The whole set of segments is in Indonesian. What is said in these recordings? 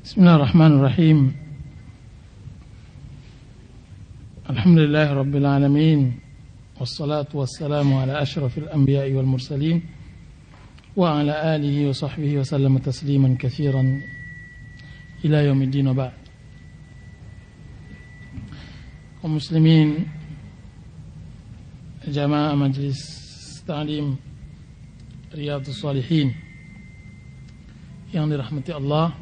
Bismillahirrahmanirrahim. Alhamdulillahi Rabbil Alamin. Wassalatu wassalamu ala ashrafil anbiya'i wal mursalin wa ala alihi wa sahbihi wa sallama tasliman katsiran ila yaumiddin wa ba'd. Kaum muslimin, jamaah majlis ta'lim Riyadhus Shalihin yang dirahmati Allah,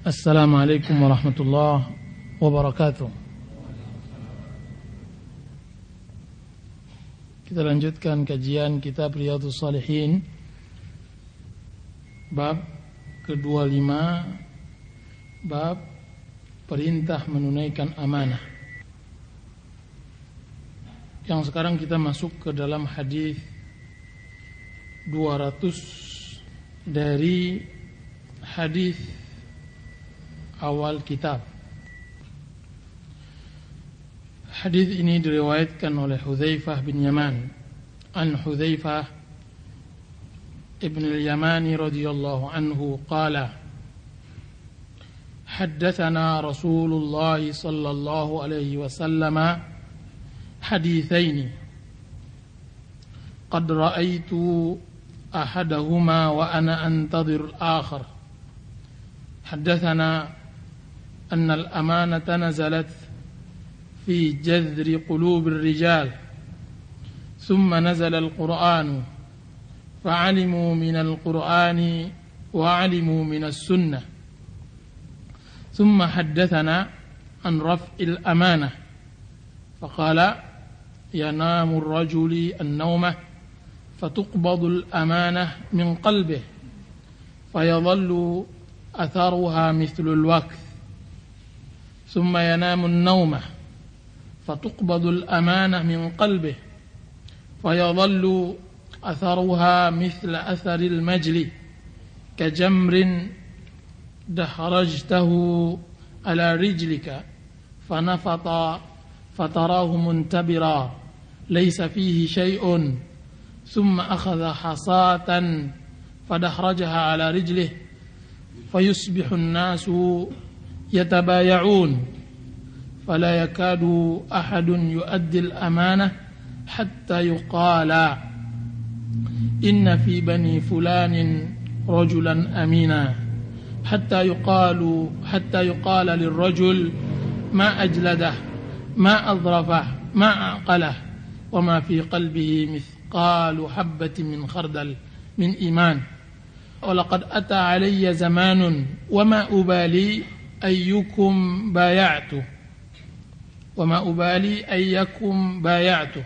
Assalamualaikum warahmatullahi wabarakatuh. Kita lanjutkan kajian kitab Riyadhus Shalihin, bab ke-25, bab perintah menunaikan amanah. Yang sekarang kita masuk ke dalam hadis 200 dari hadis awal kitab. Hadis ini diriwayatkan oleh Hudzaifah bin Yaman an Hudzaifah ibn al-Yamani radhiyallahu anhu qala haddatsana Rasulullah sallallahu alaihi wasallam haditsaini qad ra'aitu ahadahuma wa ana antadhir al-akhar. Haddatsana anna al-amanata nazalat fi jadri qulubi ar-rijal thumma nazala al-Qur'an fa'alimu min al-Qur'ani wa 'alimu min as-sunnah. Thumma haddatsana an raf'il amanah faqala yanamu ar-rajulu an-nawmah فتقبض الأمانة من قلبه فيظل أثرها مثل الوكث ثم ينام النومة فتقبض الأمانة من قلبه فيظل أثرها مثل أثر المجل كجمر دحرجته على رجلك فنفط فتراه منتبرا ليس فيه شيء ثم أخذ حصاة فدحرجها على رجله فيصبح الناس يتبايعون فلا يكاد أحد يؤدي الأمانة حتى يقال إن في بني فلان رجلا أمينا حتى يقال للرجل ما أجلده ما أظرفه ما أعقله وما في قلبه مثقال حبة من خردل من إيمان ولقد أتى علي زمان وما أبالي أيكم بايعته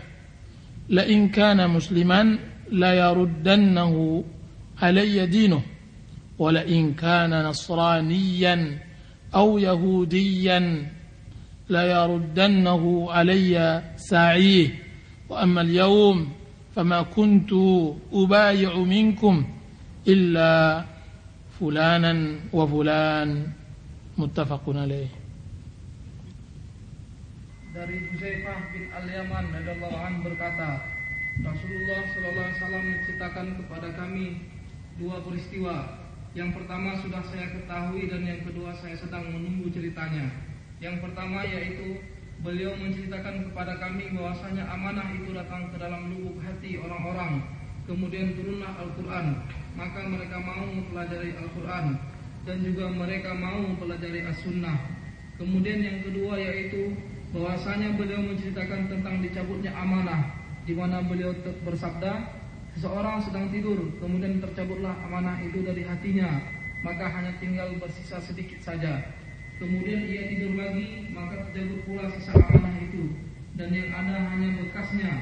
لئن كان مسلما ليردنه علي دينه ولئن كان نصرانيا أو يهوديا ليردنه علي ساعيه وأما اليوم فما كنت أبايع منكم إلا فلانا وفلان متفق عليه. Dari Hudzaifah bin al-Yaman radhiyallahu anhu berkata, Rasulullah sallallahu alaihi wasallam menceritakan kepada kami dua peristiwa. Yang pertama sudah saya ketahui dan yang kedua saya sedang menunggu ceritanya. Yang pertama yaitu beliau menceritakan kepada kami bahwasanya amanah itu datang ke dalam lubuk hati orang-orang. Kemudian turunlah Al-Quran, maka mereka mau mempelajari Al-Quran dan juga mereka mau mempelajari As-Sunnah. Kemudian yang kedua yaitu bahwasanya beliau menceritakan tentang dicabutnya amanah, di mana beliau bersabda, seseorang sedang tidur, kemudian tercabutlah amanah itu dari hatinya, maka hanya tinggal bersisa sedikit saja. Kemudian ia tidur lagi, maka terjabut pula sisa amanah itu, dan yang ada hanya bekasnya,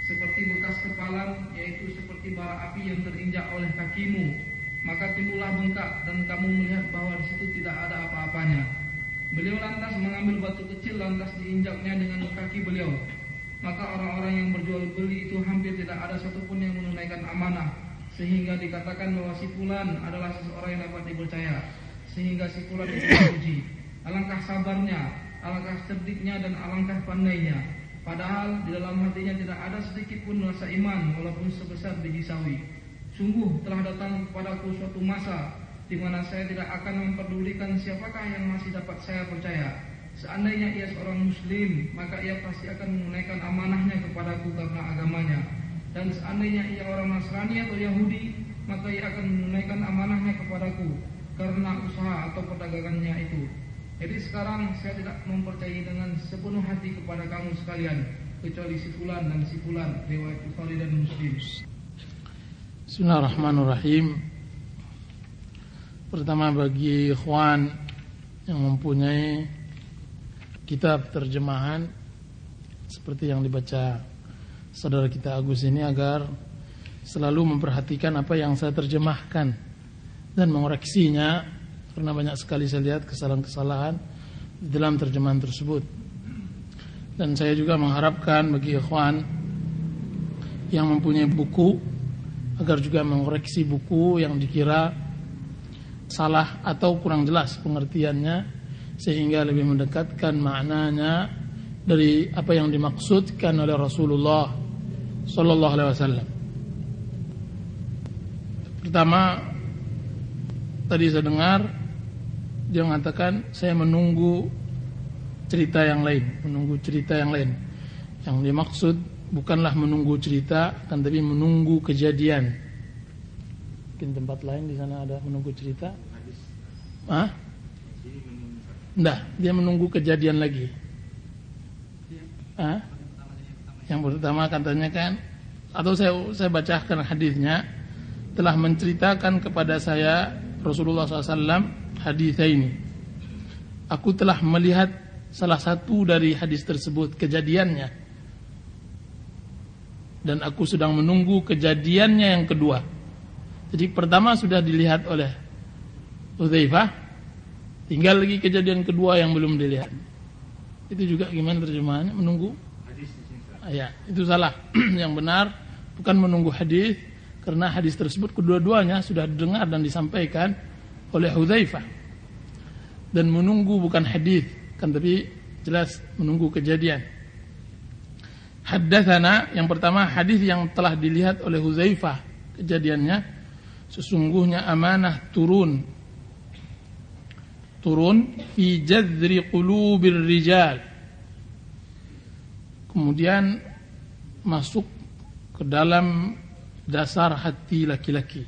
seperti bekas kepalan, yaitu seperti bara api yang terinjak oleh kakimu. Maka timbullah bengkak dan kamu melihat bahwa di situ tidak ada apa-apanya. Beliau lantas mengambil batu kecil, lantas diinjaknya dengan kaki beliau. Maka orang-orang yang berjual beli itu hampir tidak ada satupun yang menunaikan amanah, sehingga dikatakan bahwa si fulan adalah seseorang yang dapat dipercaya. Sehingga si fulan itu dipuji. Alangkah sabarnya, alangkah cerdiknya dan alangkah pandainya. Padahal di dalam hatinya tidak ada sedikit pun rasa iman walaupun sebesar biji sawi. Sungguh telah datang kepadaku suatu masa di mana saya tidak akan memperdulikan siapakah yang masih dapat saya percaya. Seandainya ia seorang muslim, maka ia pasti akan menunaikan amanahnya kepadaku karena agamanya. Dan seandainya ia orang Nasrani atau Yahudi, maka ia akan menunaikan amanahnya kepadaku karena usaha atau perdagangannya itu. Jadi sekarang saya tidak mempercayai dengan sepenuh hati kepada kamu sekalian, kecuali si fulan dan si fulan, riwayat Bukhari dan Muslim. Bismillahirrahmanirrahim. Pertama, bagi ikhwan yang mempunyai kitab terjemahan seperti yang dibaca saudara kita Agus ini, agar selalu memperhatikan apa yang saya terjemahkan dan mengoreksinya, karena banyak sekali saya lihat kesalahan-kesalahan di dalam terjemahan tersebut. Dan saya juga mengharapkan bagi ikhwan yang mempunyai buku agar juga mengoreksi buku yang dikira salah atau kurang jelas pengertiannya, sehingga lebih mendekatkan maknanya dari apa yang dimaksudkan oleh Rasulullah sallallahu alaihi wasallam. Pertama, tadi saya dengar dia mengatakan saya menunggu cerita yang lain, Yang dimaksud bukanlah menunggu cerita, kan, tapi menunggu kejadian. Mungkin tempat lain di sana ada menunggu cerita. Enggak, dia menunggu kejadian lagi. Yang pertama katanya kan, atau saya bacakan hadisnya, telah menceritakan kepada saya Rasulullah SAW haditsaini. Aku telah melihat salah satu dari hadis tersebut, kejadiannya, dan aku sedang menunggu kejadiannya yang kedua. Jadi pertama sudah dilihat oleh Hudzaifah, tinggal lagi kejadian kedua yang belum dilihat. Itu juga gimana terjemahannya? Menunggu hadis. Ya, itu salah. Yang benar bukan menunggu hadis, karena hadis tersebut kedua-duanya sudah didengar dan disampaikan oleh Hudzaifah. Dan menunggu bukan hadis, kan, tapi jelas menunggu kejadian. Haddatsana, yang pertama hadis yang telah dilihat oleh Hudzaifah kejadiannya, sesungguhnya amanah turun fi jadzri qulubir rijal, kemudian masuk ke dalam dasar hati laki-laki.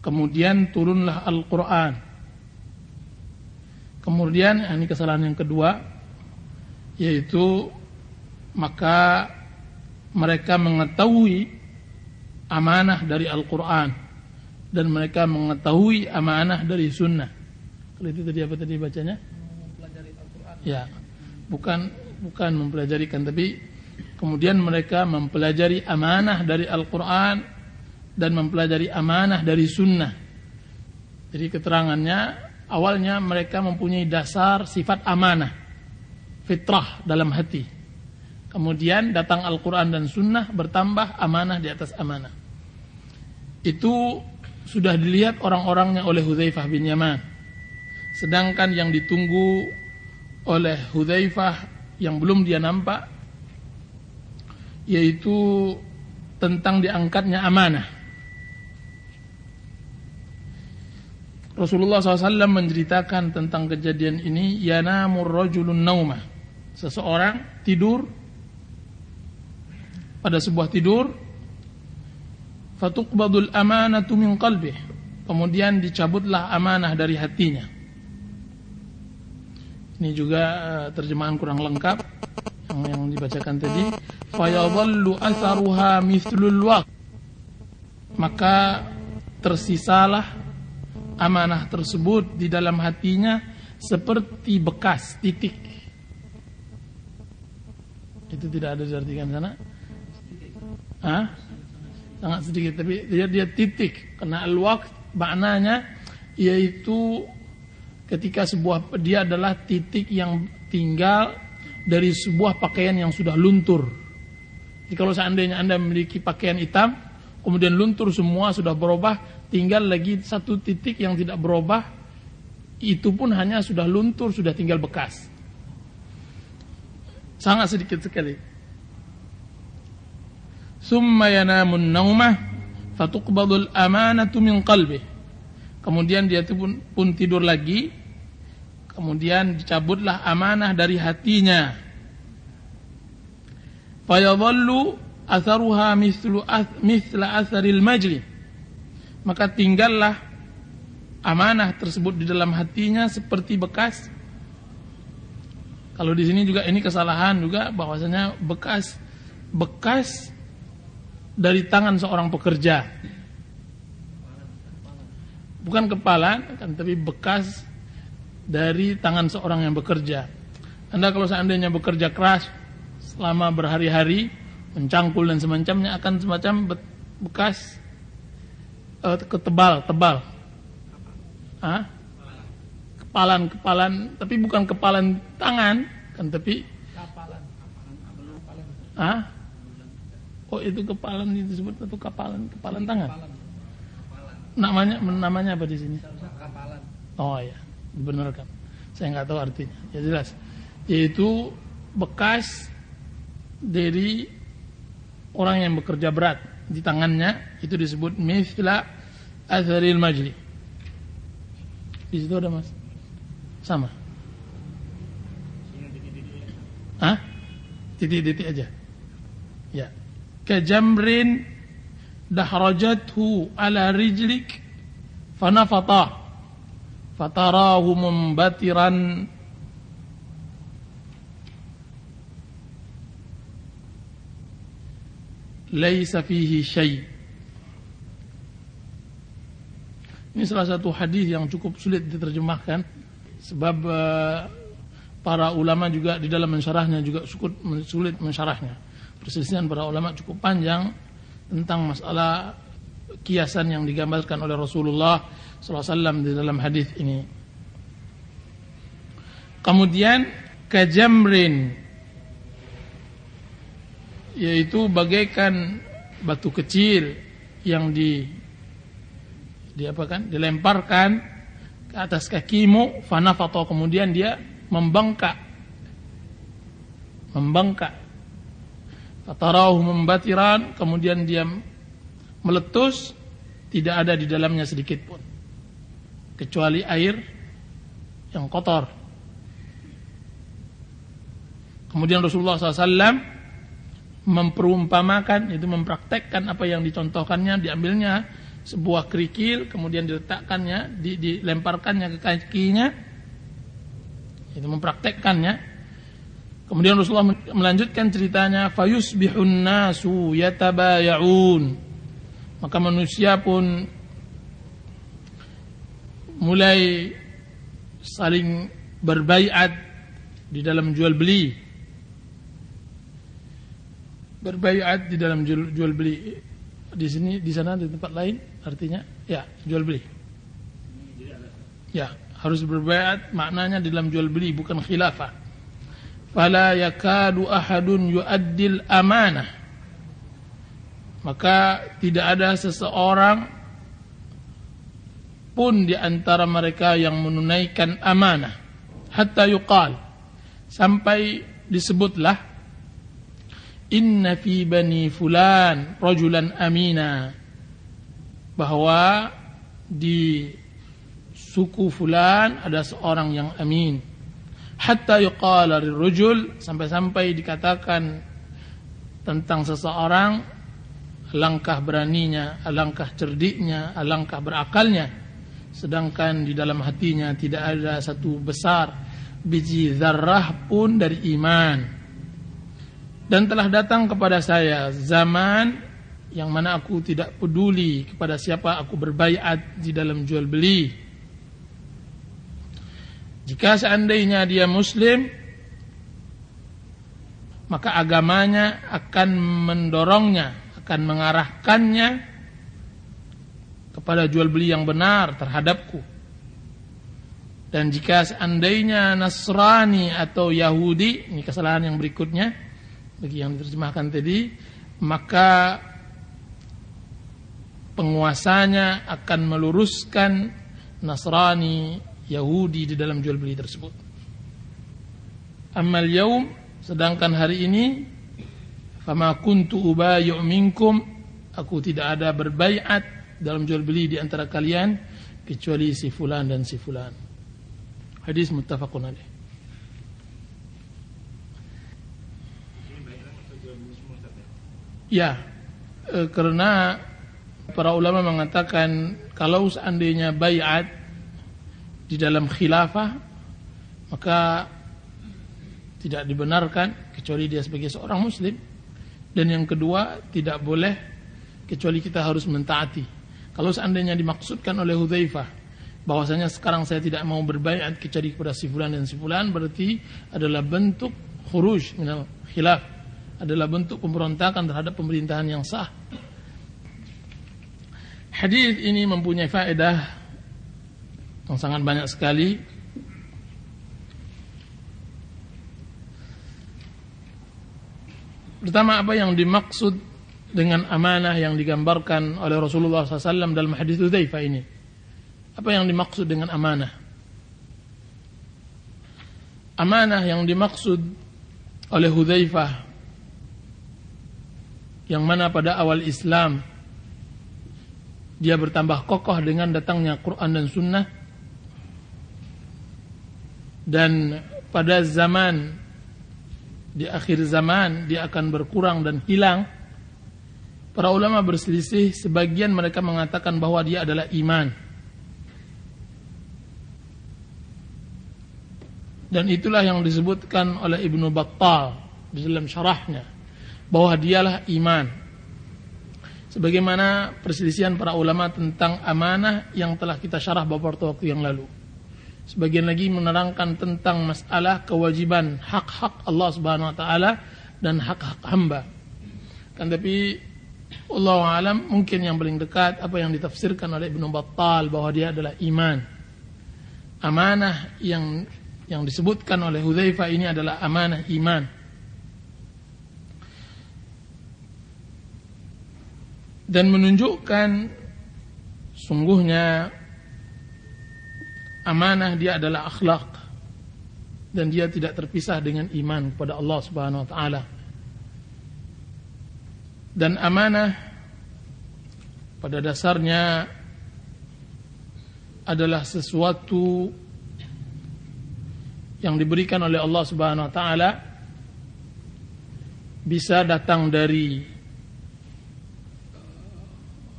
Kemudian turunlah Al-Quran. Kemudian ini kesalahan yang kedua, yaitu maka mereka mengetahui amanah dari Al-Quran dan mereka mengetahui amanah dari Sunnah. Kalau itu tadi apa tadi bacanya? Mempelajari Al-Quran. Ya, bukan mempelajari, kan, tapi kemudian mereka mempelajari amanah dari Al-Quran dan mempelajari amanah dari Sunnah. Jadi keterangannya, awalnya mereka mempunyai dasar sifat amanah, fitrah dalam hati. Kemudian datang Al-Quran dan Sunnah, bertambah amanah di atas amanah. Itu sudah dilihat orang-orangnya oleh Hudzaifah bin Yaman. Sedangkan yang ditunggu oleh Hudzaifah yang belum dia nampak, yaitu tentang diangkatnya amanah. Rasulullah SAW menceritakan tentang kejadian ini, yanamur rajulun naumah. Seseorang tidur pada sebuah tidur, fatuqbadul amanatu min qalbih, kemudian dicabutlah amanah dari hatinya. Ini juga terjemahan kurang lengkap yang dibacakan tadi. Fayadhallu atharuha mithlul waqt, maka tersisalah amanah tersebut di dalam hatinya seperti bekas titik. Itu tidak ada diartikan sana. Sangat sedikit, tapi dia titik, karena al-waqt maknanya yaitu ketika dia adalah titik yang tinggal dari sebuah pakaian yang sudah luntur. Jadi kalau seandainya Anda memiliki pakaian hitam, kemudian luntur semua, sudah berubah, tinggal lagi satu titik yang tidak berubah, itu pun hanya sudah luntur, sudah tinggal bekas. Sangat sedikit sekali. Summa yanamun naumah fatuqbadul amanatu min qalbih, Kemudian dia pun tidur lagi. Kemudian dicabutlah amanah dari hatinya. Fayadhallu atharuha mithla atharil majli. Maka tinggallah amanah tersebut di dalam hatinya seperti bekas. Kalau di sini juga ini kesalahan juga, bahwasanya bekas dari tangan seorang pekerja. Bukan kepalan, kan, tapi bekas dari tangan seorang yang bekerja. Anda kalau seandainya bekerja keras selama berhari-hari, mencangkul dan semacamnya, akan semacam bekas tebal. Kepalan, tapi bukan kepalan tangan, kan, tapi itu kepalan disebut atau kepalan tangan. Namanya apa di sini? Oh ya, dibenarkan. Saya nggak tahu artinya. Ya jelas, yaitu bekas dari orang yang bekerja berat di tangannya, itu disebut mithla atharil majli. Di situ ada, Mas? Sama? Titik-titik aja. Ya. Kajamrin dahrajathu ala rijlik fanafata fatarahu mumbatiran laisa fihi syai'. Ini salah satu hadis yang cukup sulit diterjemahkan, sebab para ulama juga di dalam mensyarahnya juga sulit mensyarahnya. Perselisihan para ulama cukup panjang tentang masalah kiasan yang digambarkan oleh Rasulullah SAW di dalam hadis ini. Kemudian kajamrin, yaitu bagaikan batu kecil yang dilemparkan ke atas kakimu, fanafata, kemudian dia membengkak, fatarahu membatiran, kemudian dia meletus, tidak ada di dalamnya sedikit pun kecuali air yang kotor. Kemudian Rasulullah SAW memperumpamakan, itu mempraktekkan apa yang dicontohkannya, diambilnya sebuah kerikil, kemudian diletakkannya, dilemparkannya ke kakinya, itu mempraktekkannya. Kemudian Rasulullah melanjutkan ceritanya, fayusbihun nasu yatabaya'un, maka manusia pun mulai saling berbaiat di dalam jual beli. Berbaiat di dalam jual beli. Di sini, di sana, di tempat lain artinya ya jual beli. Ya, harus berbaiat maknanya dalam jual beli, bukan khilafah. Fala yakadu ahadun yu'addil amanah, maka tidak ada seseorang pun di antara mereka yang menunaikan amanah, hatta yuqal, sampai disebutlah, inna fi bani fulan rajulan amina, bahwa di suku fulan ada seorang yang amin. Hatta yuqala lirrujul, sampai-sampai dikatakan tentang seseorang, alangkah beraninya, alangkah cerdiknya, alangkah berakalnya, sedangkan di dalam hatinya tidak ada satu besar biji zarrah pun dari iman. Dan telah datang kepada saya zaman yang mana aku tidak peduli kepada siapa aku berbaiat di dalam jual beli. Jika seandainya dia muslim, maka agamanya akan mendorongnya, akan mengarahkannya kepada jual beli yang benar terhadapku. Dan jika seandainya Nasrani atau Yahudi, ini kesalahan yang berikutnya bagi yang diterjemahkan tadi, maka penguasanya akan meluruskan Nasrani, Yahudi di dalam jual beli tersebut. Ammal yaum, sedangkan hari ini, fama kuntu ubayyu minkum, aku tidak ada berbaiat dalam jual beli di antara kalian, kecuali si fulan dan si fulan. Hadis muttafaqun alaih. Ya, karena para ulama mengatakan kalau seandainya bai'at di dalam khilafah, maka tidak dibenarkan kecuali dia sebagai seorang muslim. Dan yang kedua, tidak boleh kecuali kita harus mentaati. Kalau seandainya dimaksudkan oleh Hudzaifah bahwasanya sekarang saya tidak mau berbaiat kecuali kepada si fulan dan si fulan, berarti adalah bentuk khuruj minal khilaf, adalah bentuk pemberontakan terhadap pemerintahan yang sah. Hadis ini mempunyai faedah yang sangat banyak sekali. Pertama, apa yang dimaksud dengan amanah yang digambarkan oleh Rasulullah SAW dalam hadis Hudzaifah ini? Apa yang dimaksud dengan amanah? Amanah yang dimaksud oleh Hudzaifah, yang mana pada awal Islam dia bertambah kokoh dengan datangnya Quran dan Sunnah, dan pada zaman di akhir zaman dia akan berkurang dan hilang. Para ulama berselisih, sebagian mereka mengatakan bahwa dia adalah iman, dan itulah yang disebutkan oleh Ibnu Battal di dalam syarahnya, bahwa dialah iman. Sebagaimana perselisihan para ulama tentang amanah yang telah kita syarah beberapa waktu yang lalu. Sebagian lagi menerangkan tentang masalah kewajiban hak-hak Allah Subhanahu wa taala dan hak-hak hamba. Kan tapi Allahu a'lam, mungkin yang paling dekat apa yang ditafsirkan oleh Ibnu Battal bahwa dia adalah iman. Amanah yang disebutkan oleh Hudzaifah ini adalah amanah iman. Dan menunjukkan sungguhnya amanah dia adalah akhlak, dan dia tidak terpisah dengan iman kepada Allah Subhanahu wa taala. Dan amanah pada dasarnya adalah sesuatu yang diberikan oleh Allah Subhanahu wa taala, bisa datang dari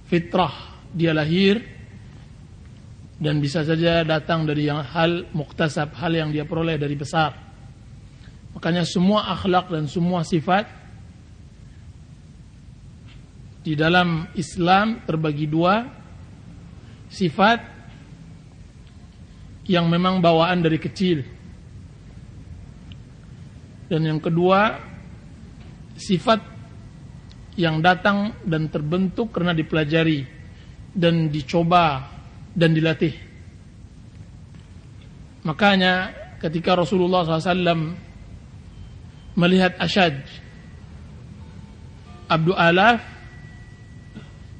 fitrah dia lahir, dan bisa saja datang dari hal muktasab, hal yang dia peroleh dari besar. Makanya semua akhlak dan semua sifat di dalam Islam terbagi dua. Sifat yang memang bawaan dari kecil, dan yang kedua sifat yang datang dan terbentuk karena dipelajari dan dicoba dan dilatih. Makanya ketika Rasulullah SAW melihat Ashaj Abdul Alaf,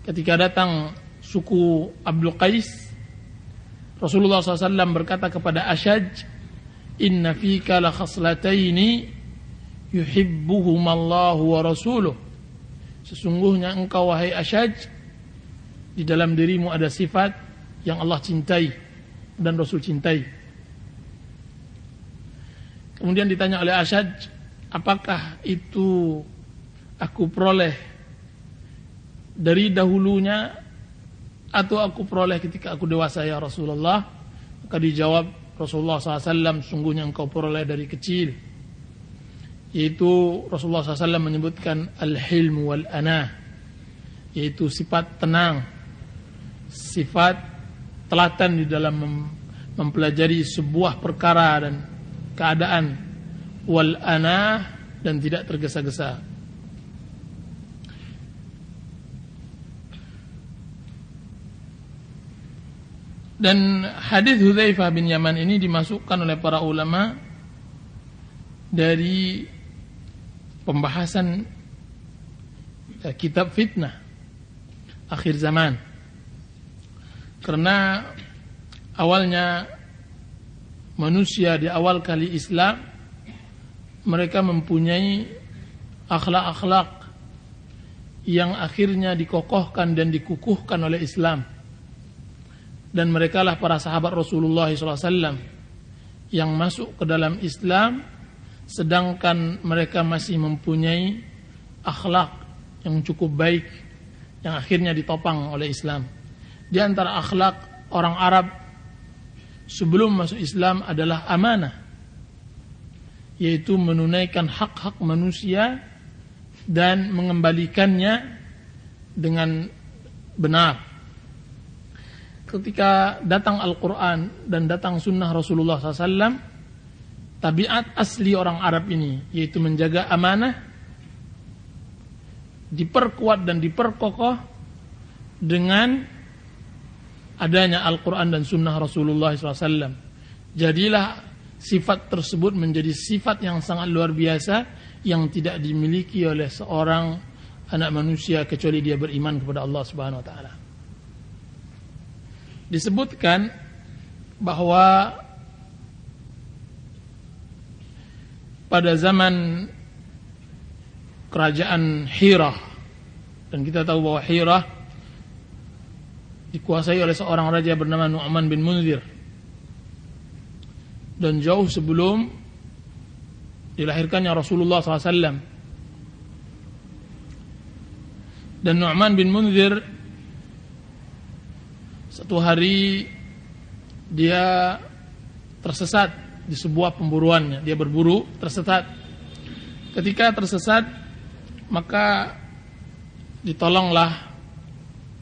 ketika datang suku Abdul Qais, Rasulullah SAW berkata kepada Ashaj, "Inna fika la khaslataini yuhibbuhumallahu wa rasuluh." Sesungguhnya engkau wahai Ashaj, di dalam dirimu ada sifat yang Allah cintai dan Rasul cintai. Kemudian ditanya oleh Ashaj, apakah itu aku peroleh dari dahulunya atau aku peroleh ketika aku dewasa ya Rasulullah? Maka dijawab Rasulullah SAW, sungguhnya engkau peroleh dari kecil. Yaitu Rasulullah SAW menyebutkan al-hilm wal-anah, yaitu sifat tenang, sifat telaten di dalam mempelajari sebuah perkara dan keadaan, wal-anah, dan tidak tergesa-gesa. Dan hadis Hudzaifah bin Yaman ini dimasukkan oleh para ulama dari pembahasan kitab fitnah akhir zaman. Karena awalnya manusia di awal kali Islam, mereka mempunyai akhlak-akhlak yang akhirnya dikokohkan dan dikukuhkan oleh Islam. dan merekalah para sahabat Rasulullah SAW yang masuk ke dalam Islam sedangkan mereka masih mempunyai akhlak yang cukup baik yang akhirnya ditopang oleh Islam. Di antara akhlak orang Arab sebelum masuk Islam adalah amanah, yaitu menunaikan hak-hak manusia dan mengembalikannya dengan benar. Ketika datang Al-Quran dan datang sunnah Rasulullah SAW, tabiat asli orang Arab ini, yaitu menjaga amanah, diperkuat dan diperkokoh dengan adanya Al-Quran dan sunnah Rasulullah SAW. Jadilah sifat tersebut menjadi sifat yang sangat luar biasa yang tidak dimiliki oleh seorang anak manusia kecuali dia beriman kepada Allah Subhanahu wa taala. Disebutkan bahwa pada zaman kerajaan Hirah, dan kita tahu bahwa Hirah dikuasai oleh seorang raja bernama Nu'man bin Munzir, dan jauh sebelum dilahirkannya Rasulullah SAW. Dan Nu'man bin Munzir satu hari dia tersesat di sebuah pemburuannya. Dia berburu, tersesat. Ketika tersesat, maka ditolonglah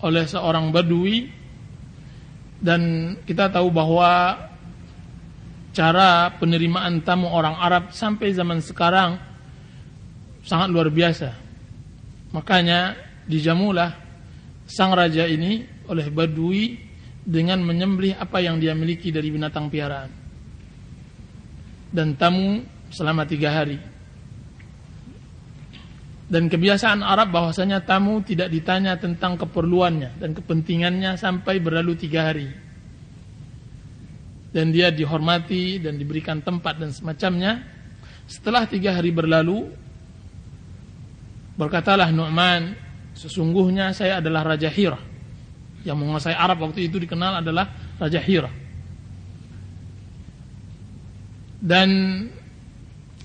oleh seorang Badui. Dan kita tahu bahwa cara penerimaan tamu orang Arab sampai zaman sekarang sangat luar biasa. Makanya dijamulah sang raja ini oleh Badui dengan menyembelih apa yang dia miliki dari binatang piaraan, dan tamu selama 3 hari. Dan kebiasaan Arab bahwasanya tamu tidak ditanya tentang keperluannya dan kepentingannya sampai berlalu 3 hari, dan dia dihormati dan diberikan tempat dan semacamnya. Setelah 3 hari berlalu, berkatalah Nu'man, sesungguhnya saya adalah Raja Hirah. Yang menguasai Arab waktu itu dikenal adalah Raja Hirah. Dan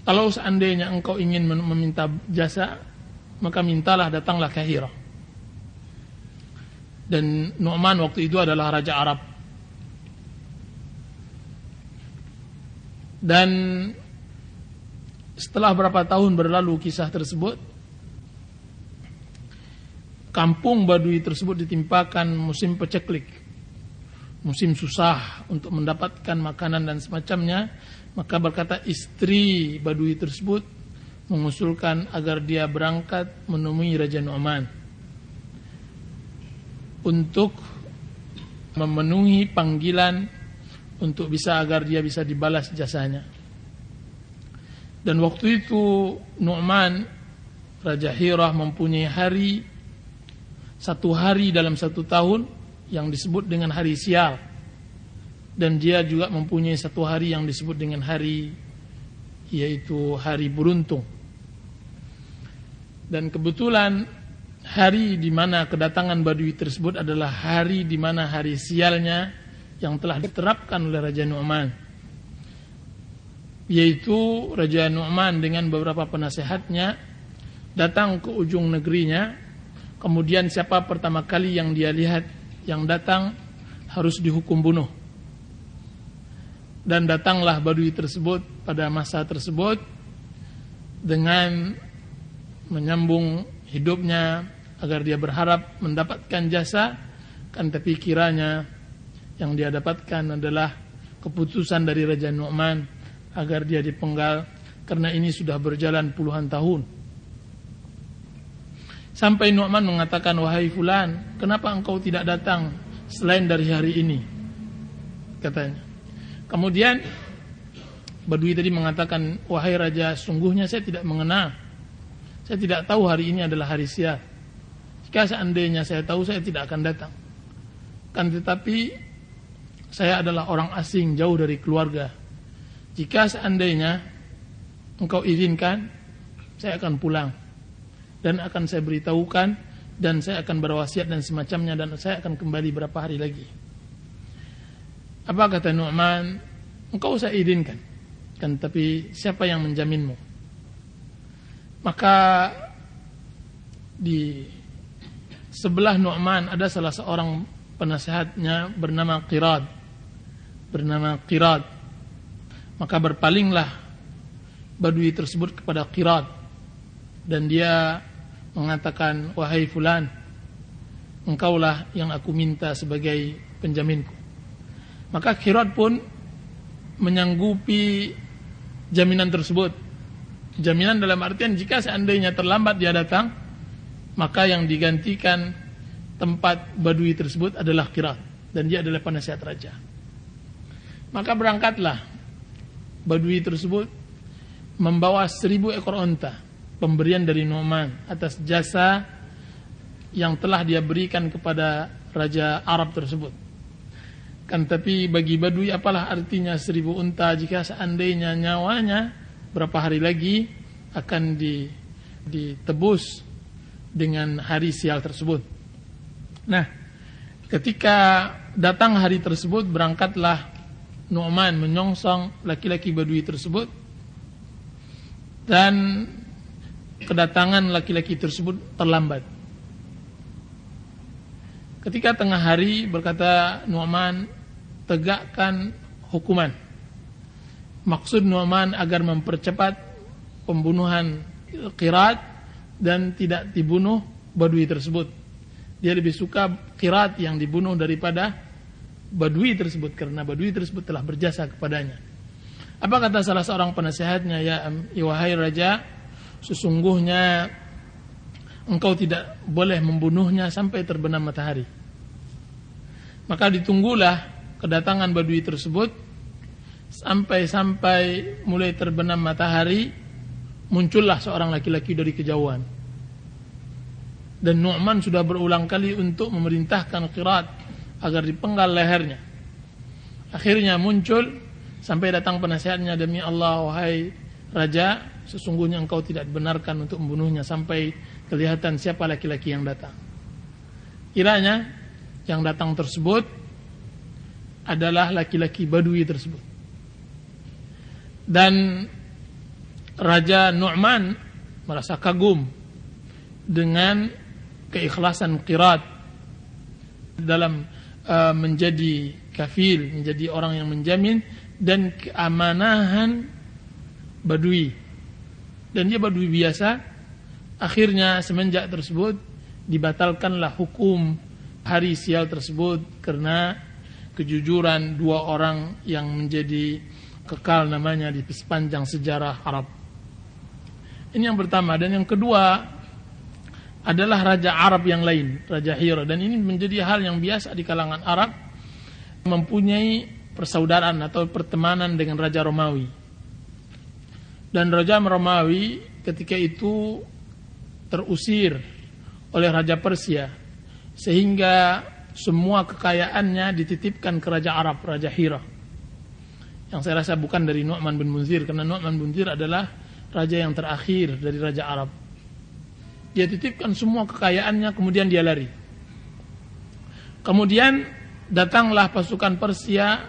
kalau seandainya engkau ingin meminta jasa, maka mintalah, datanglah ke Hirah. Dan Nu'man waktu itu adalah Raja Arab. Dan setelah berapa tahun berlalu kisah tersebut, kampung Badui tersebut ditimpakan musim peceklik, musim susah untuk mendapatkan makanan dan semacamnya. Maka berkata istri Badui tersebut mengusulkan agar dia berangkat menemui Raja Nu'man untuk memenuhi panggilan untuk bisa agar dia bisa dibalas jasanya. Dan waktu itu Nu'man, Raja Hirah, mempunyai satu hari dalam 1 tahun yang disebut dengan hari sial, dan dia juga mempunyai 1 hari yang disebut dengan hari, yaitu hari beruntung. Dan kebetulan hari di mana kedatangan Badui tersebut adalah hari di mana hari sialnya yang telah diterapkan oleh Raja Nu'man, yaitu Raja Nu'man dengan beberapa penasehatnya datang ke ujung negerinya. Kemudian siapa pertama kali yang dia lihat yang datang harus dihukum bunuh. Dan datanglah Badui tersebut pada masa tersebut dengan menyambung hidupnya agar dia berharap mendapatkan jasa, kan tapi kiranya yang dia dapatkan adalah keputusan dari Raja Nu'man agar dia dipenggal, karena ini sudah berjalan puluhan tahun. Sampai Nu'man mengatakan, wahai fulan, kenapa engkau tidak datang selain dari hari ini? Katanya. Kemudian Badui tadi mengatakan, wahai raja, sungguhnya saya tidak mengenal. Saya tidak tahu hari ini adalah hari sial. Jika seandainya saya tahu, saya tidak akan datang. Kan tetapi saya adalah orang asing jauh dari keluarga. Jika seandainya engkau izinkan, saya akan pulang. Dan akan saya beritahukan, dan saya akan berwasiat dan semacamnya, dan saya akan kembali berapa hari lagi. Apa kata Nu'man? Engkau saya izinkan, kan, tapi siapa yang menjaminmu? Maka di sebelah Nu'man ada salah seorang penasehatnya bernama Qirad. Maka berpalinglah Badui tersebut kepada Qirad, dan dia mengatakan, wahai fulan, engkaulah yang aku minta sebagai penjaminku. Maka Qirad pun menyanggupi jaminan tersebut. Jaminan dalam artian jika seandainya terlambat dia datang, maka yang digantikan tempat Badui tersebut adalah Qirad, dan dia adalah penasihat raja. Maka berangkatlah Badui tersebut membawa 1000 ekor onta, pemberian dari Nu'man atas jasa yang telah dia berikan kepada Raja Arab tersebut. Kan, tapi bagi Badui apalah artinya 1000 unta jika seandainya nyawanya berapa hari lagi akan ditebus dengan hari sial tersebut. Nah, ketika datang hari tersebut, berangkatlah Nu'man menyongsong laki-laki Badui tersebut, dan kedatangan laki-laki tersebut terlambat. Ketika tengah hari, berkata Nu'man, tegakkan hukuman. Maksud Nu'man agar mempercepat pembunuhan Qirad dan tidak dibunuh Badui tersebut. Dia lebih suka Qirad yang dibunuh daripada Badui tersebut, karena Badui tersebut telah berjasa kepadanya. Apa kata salah seorang penasehatnya? Ya wahai raja, sesungguhnya engkau tidak boleh membunuhnya sampai terbenam matahari. Maka ditunggulah kedatangan Badui tersebut sampai mulai terbenam matahari, muncullah seorang laki-laki dari kejauhan. Dan Nu'man sudah berulang kali untuk memerintahkan Qirad agar dipenggal lehernya. Akhirnya muncul sampai datang penasehatnya, demi Allah wahai raja, sesungguhnya engkau tidak benarkan untuk membunuhnya sampai kelihatan siapa laki-laki yang datang. Kiranya yang datang tersebut adalah laki-laki Badui tersebut. Dan Raja Nu'man merasa kagum dengan keikhlasan Qirad dalam menjadi kafil, menjadi orang yang menjamin, dan keamanahan Badui. Dan dia Badui biasa. Akhirnya semenjak tersebut dibatalkanlah hukum hari sial tersebut karena kejujuran 2 orang yang menjadi kekal namanya di sepanjang sejarah Arab. Ini yang pertama. Dan yang kedua adalah raja Arab yang lain, Raja Hira. Dan ini menjadi hal yang biasa di kalangan Arab, mempunyai persaudaraan atau pertemanan dengan Raja Romawi. Dan Raja Romawi ketika itu terusir oleh Raja Persia, sehingga semua kekayaannya dititipkan ke Raja Arab, Raja Hira. Yang saya rasa bukan dari Nu'man bin Munzir, karena Nu'man bin Munzir adalah raja yang terakhir dari Raja Arab. Dia titipkan semua kekayaannya, kemudian dia lari. Kemudian datanglah pasukan Persia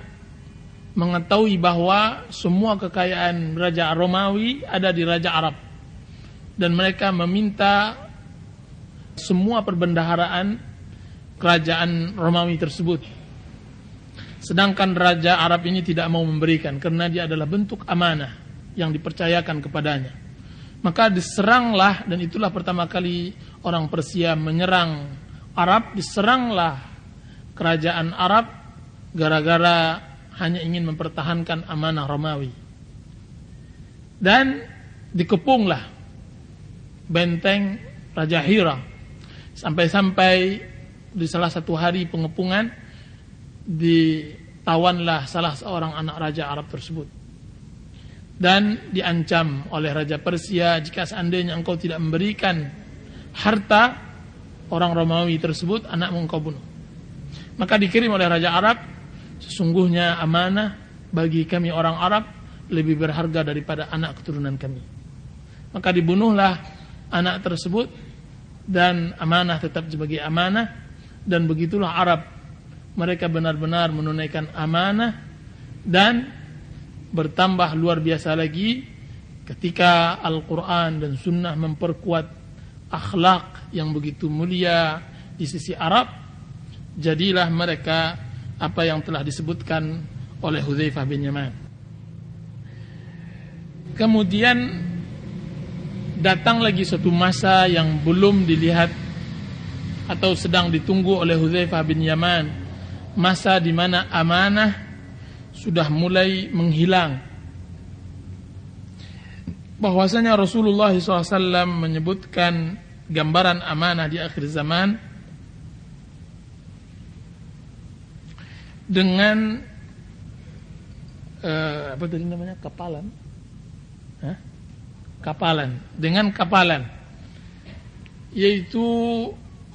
mengetahui bahwa semua kekayaan Raja Romawi ada di Raja Arab, dan mereka meminta semua perbendaharaan kerajaan Romawi tersebut. Sedangkan Raja Arab ini tidak mau memberikan karena dia adalah bentuk amanah yang dipercayakan kepadanya. Maka diseranglah, dan itulah pertama kali orang Persia menyerang Arab. Diseranglah kerajaan Arab gara-gara hanya ingin mempertahankan amanah Romawi. Dan dikepunglah benteng Raja Hira. Sampai-sampai di salah satu hari pengepungan ditawanlah salah seorang anak Raja Arab tersebut. Dan diancam oleh Raja Persia, jika seandainya engkau tidak memberikan harta orang Romawi tersebut, anakmu engkau bunuh. Maka dikirim oleh Raja Arab, sesungguhnya amanah bagi kami orang Arab lebih berharga daripada anak keturunan kami. Maka dibunuhlah anak tersebut, dan amanah tetap sebagai amanah. Dan begitulah Arab mereka benar-benar menunaikan amanah, dan bertambah luar biasa lagi ketika Al-Quran dan Sunnah memperkuat akhlak yang begitu mulia di sisi Arab. Jadilah mereka apa yang telah disebutkan oleh Hudzaifah bin Yaman. Kemudian datang lagi suatu masa yang belum dilihat atau sedang ditunggu oleh Hudzaifah bin Yaman, masa di mana amanah sudah mulai menghilang. Bahwasanya Rasulullah SAW menyebutkan gambaran amanah di akhir zaman dengan apa tadi namanya, kapalan, dengan kapalan, yaitu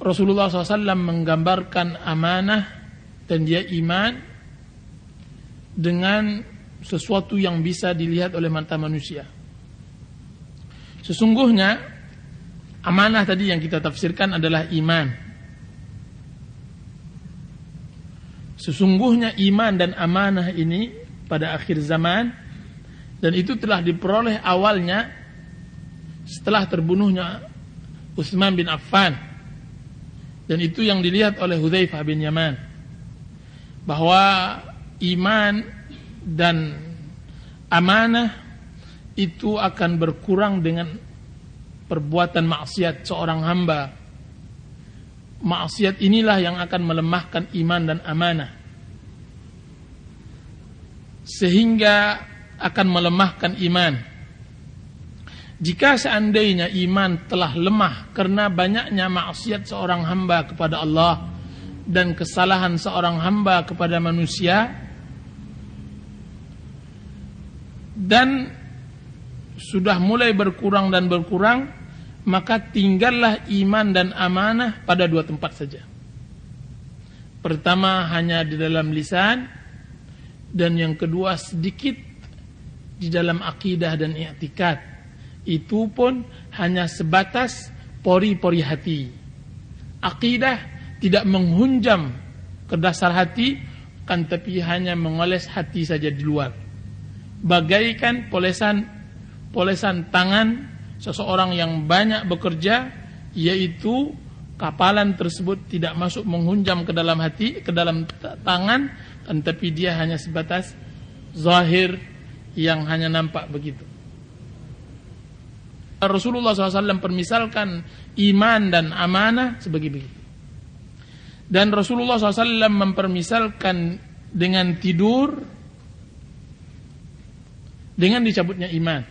Rasulullah SAW menggambarkan amanah dan dia iman dengan sesuatu yang bisa dilihat oleh mata manusia. Sesungguhnya amanah tadi yang kita tafsirkan adalah iman. Sesungguhnya iman dan amanah ini pada akhir zaman, dan itu telah diperoleh awalnya setelah terbunuhnya Utsman bin Affan, dan itu yang dilihat oleh Hudzaifah bin Yaman, bahwa iman dan amanah itu akan berkurang dengan perbuatan maksiat seorang hamba. Maksiat inilah yang akan melemahkan iman dan amanah, sehingga akan melemahkan iman. Jika seandainya iman telah lemah karena banyaknya maksiat seorang hamba kepada Allah dan kesalahan seorang hamba kepada manusia, dan sudah mulai berkurang dan berkurang, maka tinggallah iman dan amanah pada dua tempat saja. Pertama hanya di dalam lisan, dan yang kedua sedikit di dalam akidah dan i'tikad. Itu pun hanya sebatas pori-pori hati. Akidah tidak menghunjam ke dasar hati, kan tapi hanya mengoles hati saja di luar. Bagaikan polesan tangan seseorang yang banyak bekerja, yaitu kapalan tersebut tidak masuk menghunjam ke dalam hati, ke dalam tangan, kan tapi dia hanya sebatas zahir yang hanya nampak begitu. Rasulullah SAW permisalkan iman dan amanah sebagai begitu. Dan Rasulullah SAW mempermisalkan dengan tidur, dengan dicabutnya iman.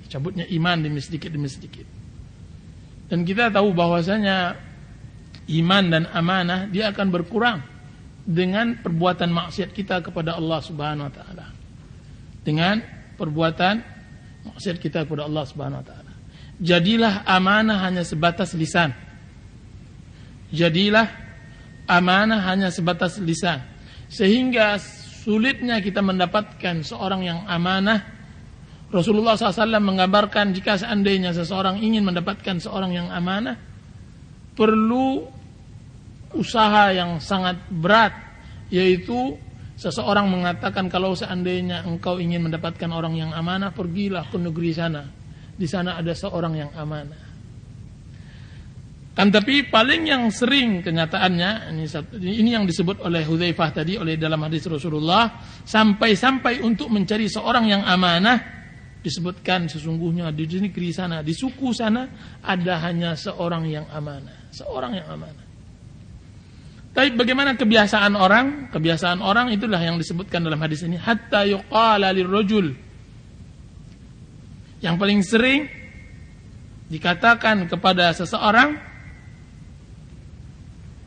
Dicabutnya iman demi sedikit demi sedikit. Dan kita tahu bahwasanya iman dan amanah dia akan berkurang dengan perbuatan maksiat kita kepada Allah Subhanahu wa taala. Dengan perbuatan maksiat kita kepada Allah Subhanahu wa taala. Jadilah amanah hanya sebatas lisan. Jadilah amanah hanya sebatas lisan, sehingga sulitnya kita mendapatkan seorang yang amanah. Rasulullah SAW menggambarkan jika seandainya seseorang ingin mendapatkan seorang yang amanah, perlu usaha yang sangat berat, yaitu seseorang mengatakan, kalau seandainya engkau ingin mendapatkan orang yang amanah, pergilah ke negeri sana. Di sana ada seorang yang amanah. Kan tapi paling yang sering kenyataannya, ini yang disebut oleh Hudzaifah tadi, oleh dalam hadis Rasulullah, sampai-sampai untuk mencari seorang yang amanah, disebutkan sesungguhnya di negeri sana, di suku sana, ada hanya seorang yang amanah. Seorang yang amanah. Tapi bagaimana kebiasaan orang? Kebiasaan orang itulah yang disebutkan dalam hadis ini. Hatta yuqala lirrajul. Yang paling sering dikatakan kepada seseorang,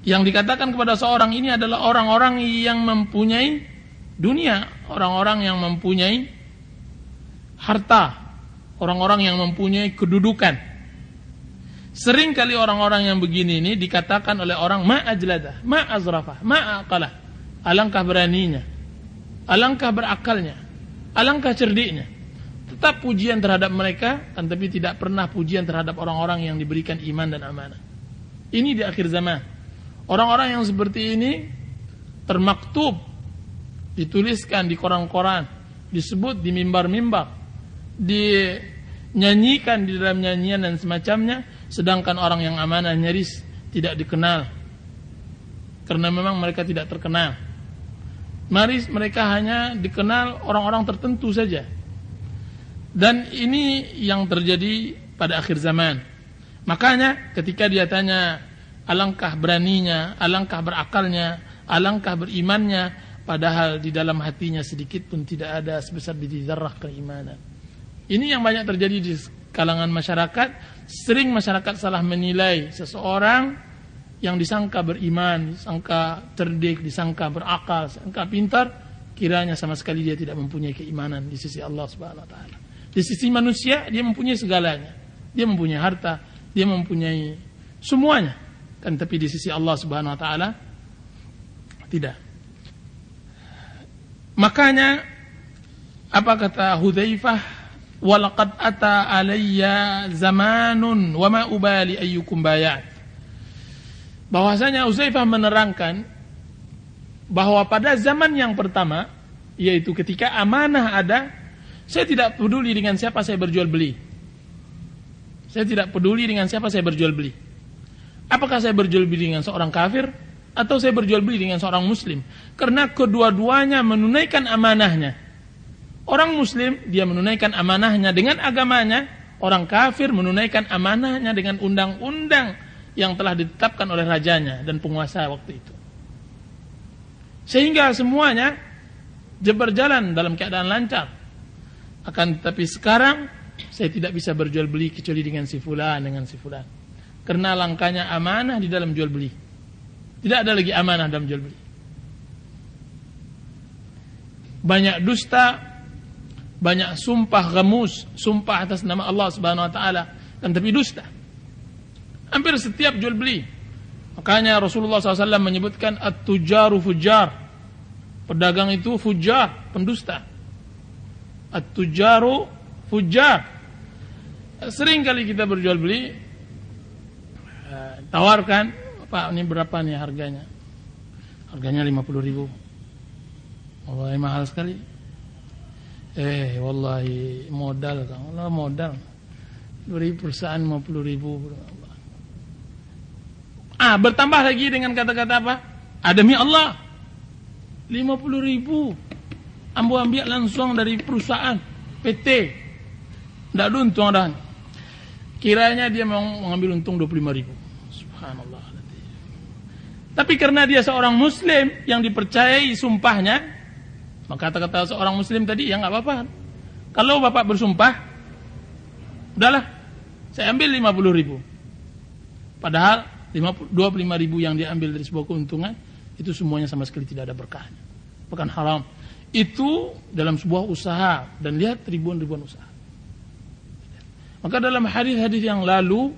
yang dikatakan kepada seorang ini adalah orang-orang yang mempunyai dunia, orang-orang yang mempunyai harta, orang-orang yang mempunyai kedudukan. Sering kali orang-orang yang begini ini dikatakan oleh orang, ma ajladah, ma azrafah, ma aqalah. Alangkah beraninya, alangkah berakalnya, alangkah cerdiknya. Tetap pujian terhadap mereka, kan tapi tidak pernah pujian terhadap orang-orang yang diberikan iman dan amanah. Ini di akhir zaman. Orang-orang yang seperti ini termaktub, dituliskan di koran-koran, disebut di mimbar-mimbar, dinyanyikan di dalam nyanyian dan semacamnya, sedangkan orang yang amanah nyaris tidak dikenal, karena memang mereka tidak terkenal. Mereka hanya dikenal orang-orang tertentu saja. Dan ini yang terjadi pada akhir zaman. Makanya ketika dia tanya, alangkah beraninya, alangkah berakalnya, alangkah berimannya, padahal di dalam hatinya sedikit pun tidak ada sebesar biji zarrah keimanan. Ini yang banyak terjadi di kalangan masyarakat. Sering masyarakat salah menilai seseorang yang disangka beriman, disangka cerdik, disangka berakal, disangka pintar, kiranya sama sekali dia tidak mempunyai keimanan di sisi Allah Subhanahu wa taala. Di sisi manusia dia mempunyai segalanya. Dia mempunyai harta, dia mempunyai semuanya. Kan tapi di sisi Allah Subhanahu wa taala tidak. Makanya apa kata Hudzaifah, walaqad ata alayya zamanun wa ma ubali ayyukum bayat. Bahwasanya Hudzaifah menerangkan bahwa pada zaman yang pertama, yaitu ketika amanah ada, saya tidak peduli dengan siapa saya berjual beli. Saya tidak peduli dengan siapa saya berjual beli. Apakah saya berjual beli dengan seorang kafir atau saya berjual beli dengan seorang muslim? Karena kedua-duanya menunaikan amanahnya. Orang muslim dia menunaikan amanahnya dengan agamanya, orang kafir menunaikan amanahnya dengan undang-undang yang telah ditetapkan oleh rajanya dan penguasa waktu itu. Sehingga semuanya berjalan dalam keadaan lancar. Akan tetapi sekarang saya tidak bisa berjual beli kecuali dengan si fulan, dengan si fulan. Karena langkahnya amanah di dalam jual beli. Tidak ada lagi amanah dalam jual beli. Banyak dusta, banyak sumpah gamus, sumpah atas nama Allah Subhanahu wa taala, dan tapi dusta. Hampir setiap jual beli. Makanya Rasulullah SAW menyebutkan at-tujaru fujar. Pedagang itu fujar, pendusta. At-tujaru fujar. Sering kali kita berjual beli, tawarkan, Pak ini berapa nih harganya? Harganya 50.000. Wallahi mahal sekali. Wallahi modal Kang. Allah modal. Dari perusahaan 50.000. Bertambah lagi dengan kata-kata apa? Demi Allah. 50.000. Ambo ambil langsung dari perusahaan PT. Tidak ada untung dah. Kiranya dia mau mengambil untung 25.000. Subhanallah. Tapi karena dia seorang muslim yang dipercayai sumpahnya, maka kata-kata seorang muslim tadi ya nggak apa-apa. Kalau bapak bersumpah, udahlah, saya ambil 50.000. Padahal 25.000 yang dia ambil dari sebuah keuntungan itu semuanya sama sekali tidak ada berkahnya, bahkan haram. Itu dalam sebuah usaha, dan lihat ribuan-ribuan usaha. Maka dalam hadis-hadis yang lalu,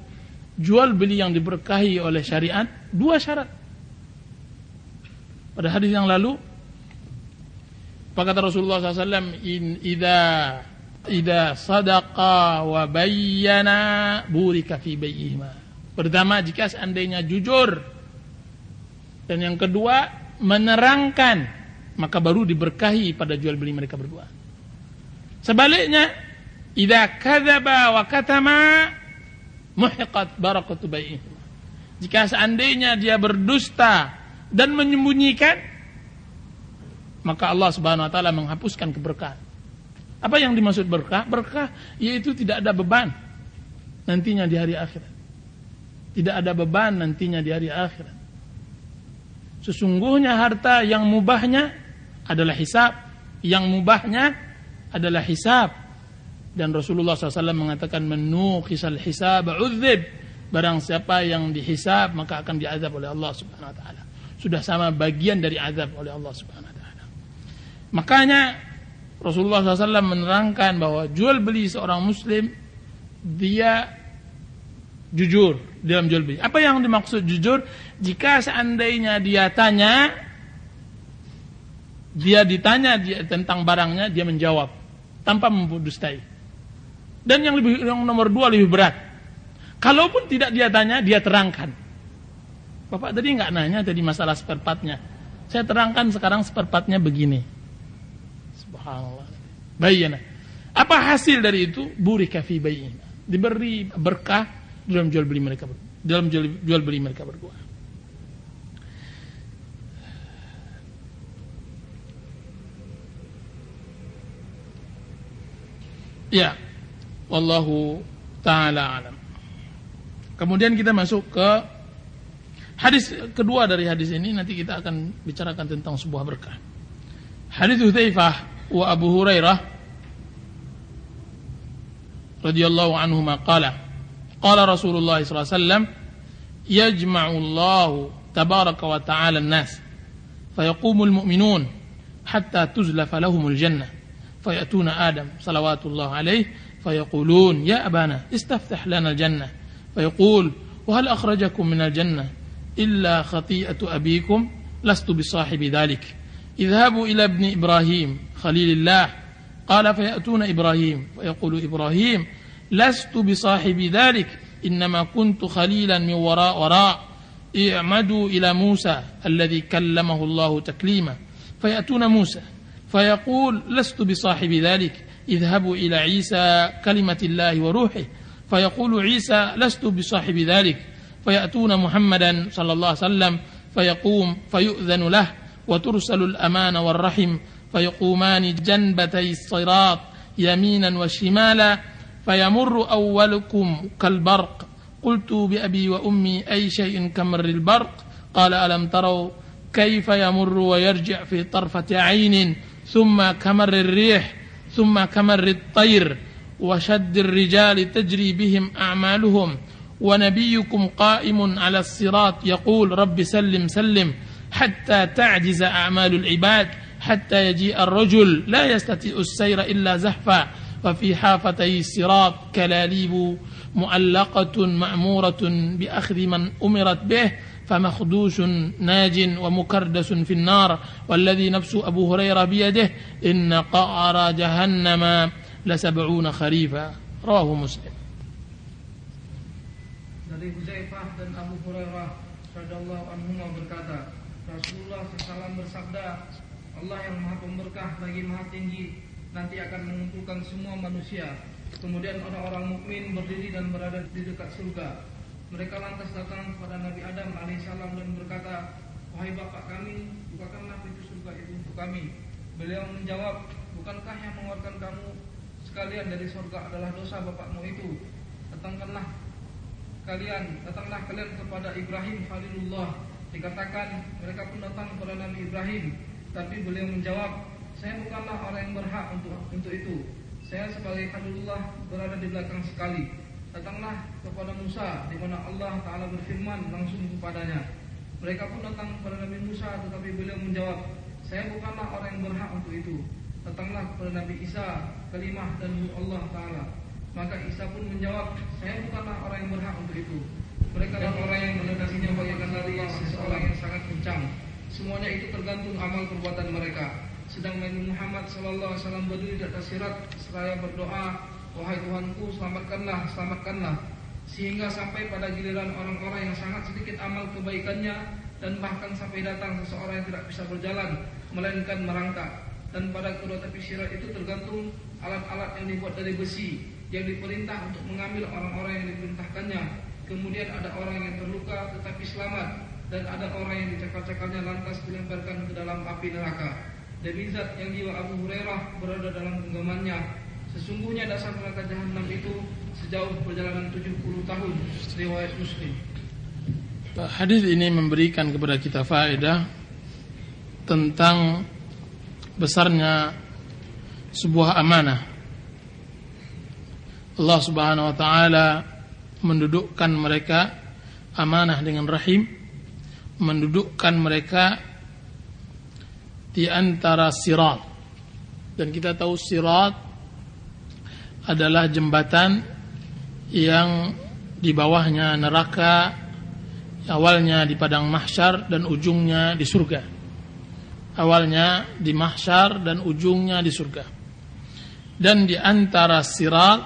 jual beli yang diberkahi oleh syariat 2 syarat. Pada hadis yang lalu, apa kata Rasulullah SAW? Idza sadaqa wa bayyana burika fi bayyihima. Pertama, jika seandainya jujur, dan yang kedua menerangkan, maka baru diberkahi pada jual beli mereka berdua. Sebaliknya, idza kadzaba wa katama muhiqat barakatu bayyihima. Jika seandainya dia berdusta dan menyembunyikan, maka Allah Subhanahu wa taala menghapuskan keberkahan. Apa yang dimaksud berkah? Berkah yaitu tidak ada beban nantinya di hari akhirat. Tidak ada beban nantinya di hari akhirat. Sesungguhnya harta yang mubahnya adalah hisab, yang mubahnya adalah hisab. Dan Rasulullah SAW mengatakan, menuqisal hisab udzib. Barang siapa yang dihisab maka akan diazab oleh Allah Subhanahu wa taala. Sudah sama bagian dari azab oleh Allah Subhanahu wa taala. Makanya Rasulullah SAW menerangkan bahwa jual beli seorang muslim, dia jujur dalam jual beli. Apa yang dimaksud jujur? Jika seandainya dia ditanya tentang barangnya, dia menjawab tanpa mendustai. Dan yang nomor 2 lebih berat. Kalaupun tidak dia tanya, dia terangkan. Bapak tadi nggak nanya tadi masalah spare partnya. Saya terangkan sekarang seperempatnya begini. Subhanallah. Bayyana. Apa hasil dari itu? Burika fi bayyina. Diberi berkah dalam jual beli mereka berdua. Ya, wallahu ta'ala alam. Kemudian kita masuk ke hadis kedua dari hadis ini. Nanti kita akan bicarakan tentang sebuah berkah. Hadis Hudzaifah wa Abu Hurairah radhiyallahu anhuma qala Rasulullah sallallahu alaihi wasallam yajma'u Allahu tabaraka wa ta'ala an-nas fayaqumul mu'minun hatta tuzlafa lahumul jannah فيأتون آدم صلوات الله عليه فيقولون يا أبانا استفتح لنا الجنة فيقول وهل أخرجكم من الجنة إلا خطيئة أبيكم لست بصاحب ذلك اذهبوا إلى ابن إبراهيم خليل الله قال فيأتون إبراهيم فيقول إبراهيم لست بصاحب ذلك إنما كنت خليلا من وراء اعمدوا إلى موسى الذي كلمه الله تكليما فيأتون موسى فيقول لست بصاحب ذلك اذهبوا إلى عيسى كلمة الله وروحه فيقول عيسى لست بصاحب ذلك فيأتون محمدا صلى الله عليه وسلم فيقوم فيؤذن له وترسل الأمان والرحم فيقومان جنبتي الصراط يمينا وشمالا فيمر أولكم كالبرق قلت بأبي وأمي أي شيء كمر البرق قال ألم تروا كيف يمر ويرجع في طرفة عين ثم كمر الريح ثم كمر الطير وشد الرجال تجري بهم أعمالهم ونبيكم قائم على الصراط يقول رب سلم سلم حتى تعجز أعمال العباد حتى يجيء الرجل لا يستطيع السير إلا زحفا وفي حافتي الصراط كلاليب معلقة مأمورة بأخذ من أمرت به فمخدوش ناج ومكردس في النار والذي نفس أبو هريرة بيده إن قعر جهنم ل70 خريفا رواه مسلم. Dari Hudzaifah dan Abu Hurairah radhiyallahu anhuma berkata, Rasulullah SAW bersabda, Allah yang Maha Pemberkah lagi Maha Tinggi nanti akan mengumpulkan semua manusia. Kemudian orang-orang mukmin berdiri dan berada di dekat surga. Mereka lantas datang kepada Nabi Adam alaihissalam dan berkata, wahai bapak kami, bukakanlah pintu surga itu untuk kami. Beliau menjawab, bukankah yang mengeluarkan kamu sekalian dari surga adalah dosa bapakmu itu? Datanglah kalian kepada Ibrahim Khalilullah. Dikatakan mereka pun datang kepada Nabi Ibrahim, tapi beliau menjawab, saya bukanlah orang yang berhak untuk itu. Saya sebagai Khalilullah berada di belakang sekali. Datanglah kepada Musa, di mana Allah Ta'ala berfirman langsung kepadanya. Mereka pun datang kepada Nabi Musa, tetapi beliau menjawab, saya bukanlah orang yang berhak untuk itu. Datanglah kepada Nabi Isa, kalimah dan ruh Allah Ta'ala. Maka Isa pun menjawab, saya bukanlah orang yang berhak untuk itu. Mereka adalah orang yang menegasinya bagaikan lari seseorang yang sangat kencang. Semuanya itu tergantung amal perbuatan mereka. Sedang Nabi Muhammad SAW berdiri di atas sirat seraya berdoa, wahai Tuhanku, selamatkanlah. Sehingga sampai pada giliran orang-orang yang sangat sedikit amal kebaikannya, dan bahkan sampai datang seseorang yang tidak bisa berjalan, melainkan merangkak. Dan pada kedua tepi sirat itu tergantung alat-alat yang dibuat dari besi, yang diperintah untuk mengambil orang-orang yang diperintahkannya. Kemudian ada orang yang terluka tetapi selamat, dan ada orang yang dicakal-cakalnya lantas dilemparkan ke dalam api neraka. Demi zat yang jiwa Abu Hurairah berada dalam genggamannya, sesungguhnya dasar neraka Jahannam itu sejauh perjalanan 70 tahun. Riwayat Muslim. Hadis ini memberikan kepada kita faedah tentang besarnya sebuah amanah. Allah Subhanahu wa taala mendudukkan mereka amanah dengan rahim, mendudukkan mereka di antara sirat. Dan kita tahu sirat adalah jembatan yang di bawahnya neraka, awalnya di padang mahsyar dan ujungnya di surga. Awalnya di mahsyar dan ujungnya di surga. Dan di antara sirat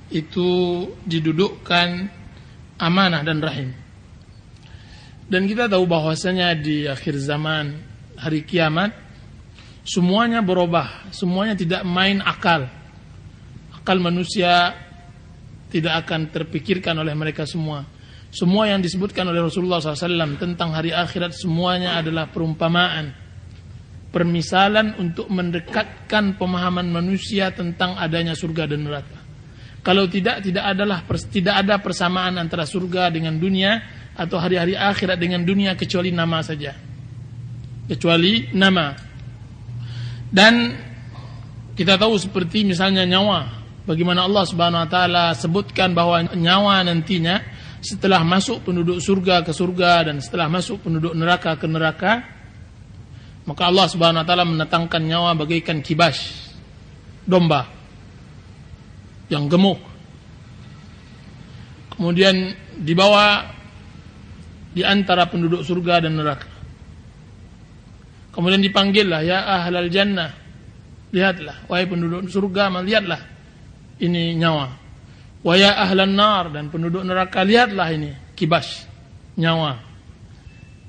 itu didudukkan amanah dan rahim. Dan kita tahu bahwasanya di akhir zaman hari kiamat, semuanya berubah, semuanya tidak main akal. Akal manusia tidak akan terpikirkan oleh mereka semua. Semua yang disebutkan oleh Rasulullah SAW tentang hari akhirat semuanya adalah perumpamaan, permisalan untuk mendekatkan pemahaman manusia tentang adanya surga dan neraka. Kalau tidak ada persamaan antara surga dengan dunia atau hari-hari akhirat dengan dunia kecuali nama saja. Kecuali nama. Dan kita tahu seperti misalnya nyawa, bagaimana Allah Subhanahu wa taala sebutkan bahwa nyawa nantinya setelah masuk penduduk surga ke surga dan setelah masuk penduduk neraka ke neraka, maka Allah Subhanahu wa taala mendatangkan nyawa bagaikan kibas, domba yang gemuk. Kemudian dibawa di antara penduduk surga dan neraka. Kemudian dipanggillah, ya ahlal jannah, lihatlah wahai penduduk surga, lihatlah ini nyawa. Wa ya ahlan nar, dan penduduk neraka, lihatlah ini kibas, nyawa.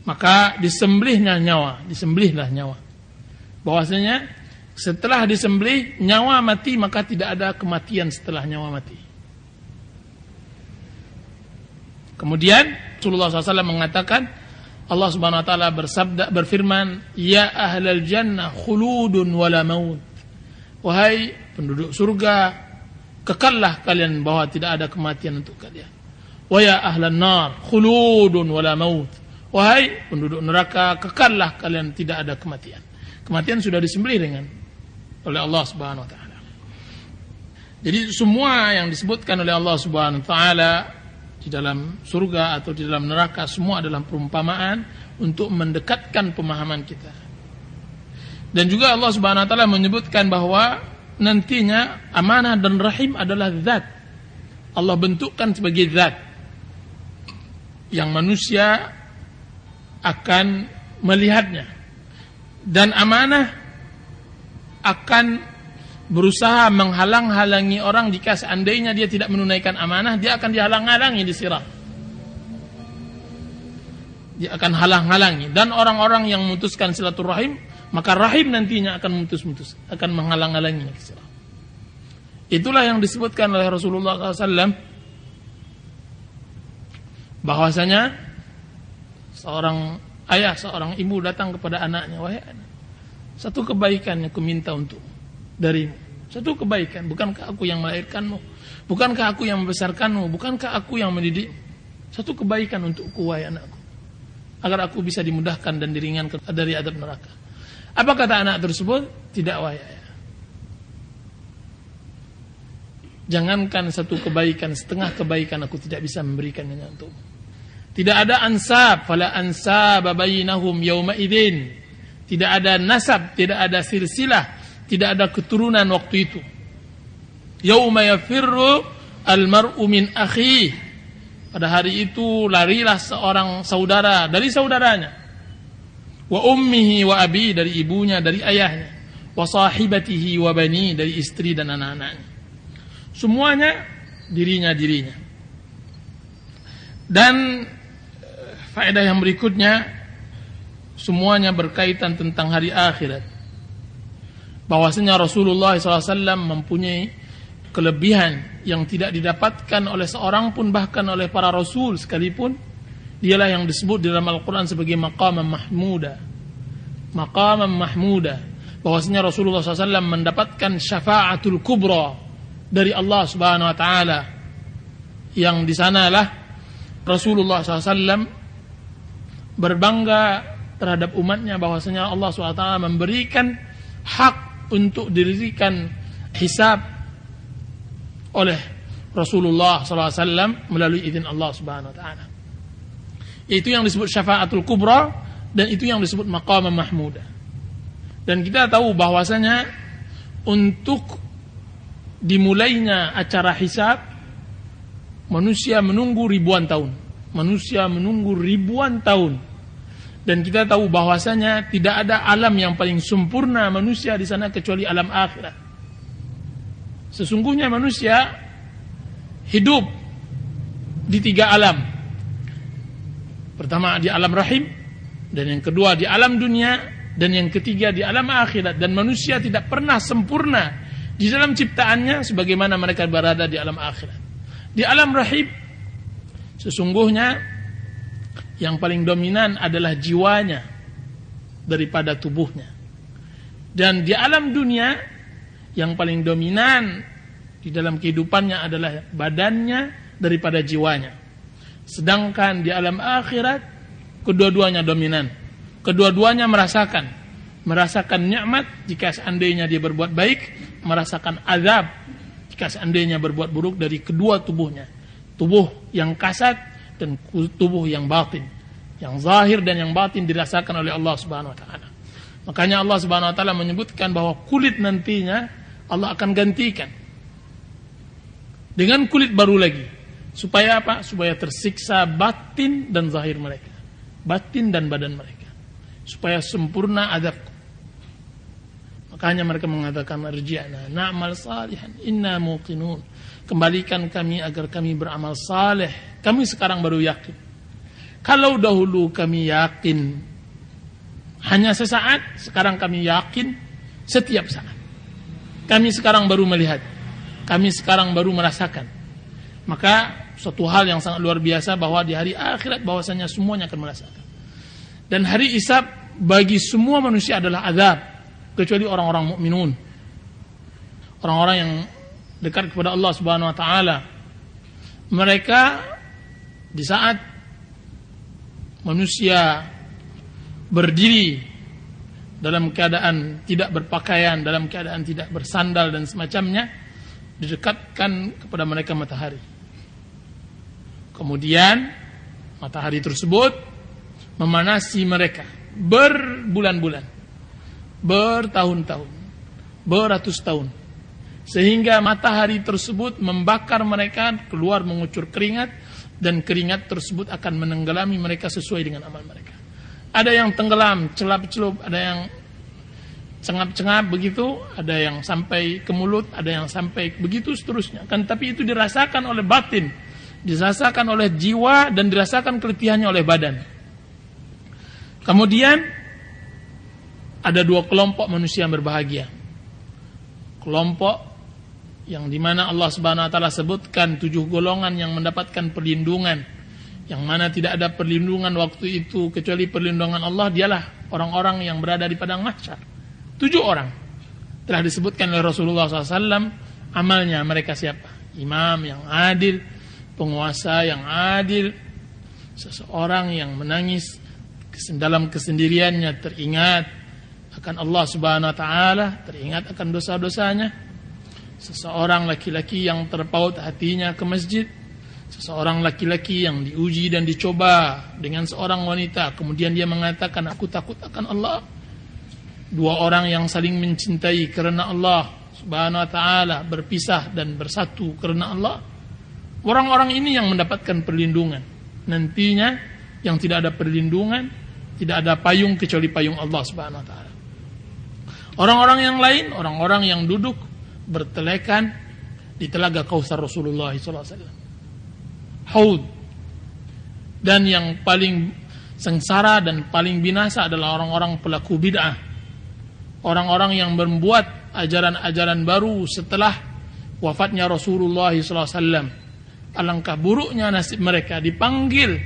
Maka disembelihlah nyawa. Bahwasanya setelah disembelih nyawa mati, maka tidak ada kematian setelah nyawa mati. Kemudian Rasulullah SAW mengatakan, Allah Subhanahu wa taala berfirman, ya ahlal jannah khuludun wala maut. Wahai penduduk surga, kekallah kalian bahwa tidak ada kematian untuk kalian. Wa ya ahlan nar khuludun wala maut. Wahai penduduk neraka, kekallah kalian tidak ada kematian. Kematian sudah disembelih oleh Allah Subhanahu wa taala. Jadi semua yang disebutkan oleh Allah Subhanahu wa taala di dalam surga atau di dalam neraka semua adalah perumpamaan untuk mendekatkan pemahaman kita. Dan juga Allah Subhanahu wa taala menyebutkan bahwa nantinya amanah dan rahim adalah zat. Allah bentukkan sebagai zat yang manusia akan melihatnya. Dan amanah akan berusaha menghalang-halangi orang jika seandainya dia tidak menunaikan amanah, dia akan dihalang-halangi di sirat. Dia akan halang-halangi. Dan orang-orang yang memutuskan silaturahim, maka rahim nantinya akan akan menghalang-halangi di sirat. Itulah yang disebutkan oleh Rasulullah SAW, bahwasanya seorang ayah, seorang ibu datang kepada anaknya, wahai anak, satu kebaikan yang aku minta untuk darimu, satu kebaikan. Bukankah aku yang melahirkanmu? Bukankah aku yang membesarkanmu? Bukankah aku yang mendidik? Satu kebaikan untukku, wahai anakku, agar aku bisa dimudahkan dan diringankan dari adab neraka. Apa kata anak tersebut? Tidak, wahai ayah, jangankan satu kebaikan, setengah kebaikan aku tidak bisa memberikannya untukmu. Tidak ada ansab, fala ansaba bainahum yauma idzin. Tidak ada nasab, tidak ada silsilah, tidak ada keturunan waktu itu. Yauma yafirru almar'u min akhihi. Pada hari itu larilah seorang saudara dari saudaranya. Wa ummihi wa abi, dari ibunya, dari ayahnya. Wa sahibatihi wa bani, dari istri dan anak-anaknya. Semuanya dirinya. Dan faedah yang berikutnya, semuanya berkaitan tentang hari akhirat. Bahwasanya Rasulullah SAW mempunyai kelebihan yang tidak didapatkan oleh seorang pun, bahkan oleh para rasul sekalipun. Dialah yang disebut di dalam Al-Quran sebagai maqaman mahmuda. Maqaman mahmuda. Bahwasanya Rasulullah SAW mendapatkan syafa'atul kubra dari Allah Subhanahu wa taala, yang di sanalah Rasulullah SAW berbangga terhadap umatnya bahwasanya Allah SWT memberikan hak untuk didirikan hisab oleh Rasulullah SAW melalui izin Allah Subhanahu wa taala. Itu yang disebut syafa'atul kubra, dan itu yang disebut maqam mahmuda. Dan kita tahu bahwasanya untuk dimulainya acara hisab, manusia menunggu ribuan tahun. Dan kita tahu bahwasanya tidak ada alam yang paling sempurna manusia di sana kecuali alam akhirat. Sesungguhnya manusia hidup di 3 alam. Pertama di alam rahim, dan yang kedua di alam dunia, dan yang ketiga di alam akhirat, dan manusia tidak pernah sempurna di dalam ciptaannya sebagaimana mereka berada di alam akhirat. Di alam rahim sesungguhnya yang paling dominan adalah jiwanya daripada tubuhnya, dan di alam dunia yang paling dominan di dalam kehidupannya adalah badannya daripada jiwanya. Sedangkan di alam akhirat kedua-duanya dominan. Kedua-duanya merasakan nikmat jika seandainya dia berbuat baik, merasakan azab jika seandainya berbuat buruk dari kedua tubuhnya. Tubuh yang kasat dan tubuh yang batin. Yang zahir dan yang batin dirasakan oleh Allah Subhanahu wa taala. Makanya Allah Subhanahu wa taala menyebutkan bahwa kulit nantinya Allah akan gantikan dengan kulit baru lagi. Supaya apa? Supaya tersiksa batin dan zahir mereka. Batin dan badan mereka. Supaya sempurna azabku. Makanya mereka mengatakan arji'na na'mal salihan inna muqinun. Kembalikan kami agar kami beramal saleh. Kami sekarang baru yakin. Kalau dahulu kami yakin hanya sesaat, sekarang kami yakin setiap saat. Kami sekarang baru melihat. Kami sekarang baru merasakan. Maka suatu hal yang sangat luar biasa bahwa di hari akhirat bahwasanya semuanya akan merasakan. Dan hari hisab bagi semua manusia adalah azab, kecuali orang-orang mukminun. Orang-orang yang dekat kepada Allah Subhanahu wa taala. Mereka di saat manusia berdiri dalam keadaan tidak berpakaian, dalam keadaan tidak bersandal dan semacamnya, didekatkan kepada mereka matahari. Kemudian matahari tersebut memanasi mereka berbulan-bulan, bertahun-tahun, beratus tahun, sehingga matahari tersebut membakar mereka, keluar mengucur keringat, dan keringat tersebut akan menenggelami mereka sesuai dengan amal mereka. Ada yang tenggelam, celap-celup, ada yang cengap-cengap begitu, ada yang sampai ke mulut, ada yang sampai begitu seterusnya. Kan tapi itu dirasakan oleh batin, dirasakan oleh jiwa, dan dirasakan keletihannya oleh badan. Kemudian ada dua kelompok manusia yang berbahagia. Kelompok yang dimana Allah Subhanahu wa taala sebutkan 7 golongan yang mendapatkan perlindungan, yang mana tidak ada perlindungan waktu itu kecuali perlindungan Allah, dialah orang-orang yang berada di padang mahsyar. 7 orang telah disebutkan oleh Rasulullah SAW. Amalnya mereka siapa? Imam yang adil, penguasa yang adil, seseorang yang menangis dalam kesendiriannya, teringat akan Allah Subhanahu wa taala, teringat akan dosa-dosanya. Seseorang laki-laki yang terpaut hatinya ke masjid, seseorang laki-laki yang diuji dan dicoba dengan seorang wanita, kemudian dia mengatakan aku takut akan Allah. 2 orang yang saling mencintai karena Allah Subhanahu wa taala, berpisah dan bersatu karena Allah. Orang-orang ini yang mendapatkan perlindungan. Nantinya yang tidak ada perlindungan, tidak ada payung kecuali payung Allah Subhanahu wa taala. Orang-orang yang lain, orang-orang yang duduk bertelekan di telaga Kautsar Rasulullah SAW, haud. Dan yang paling sengsara dan paling binasa adalah orang-orang pelaku bid'ah, orang-orang yang membuat ajaran-ajaran baru setelah wafatnya Rasulullah SAW. Alangkah buruknya nasib mereka. Dipanggil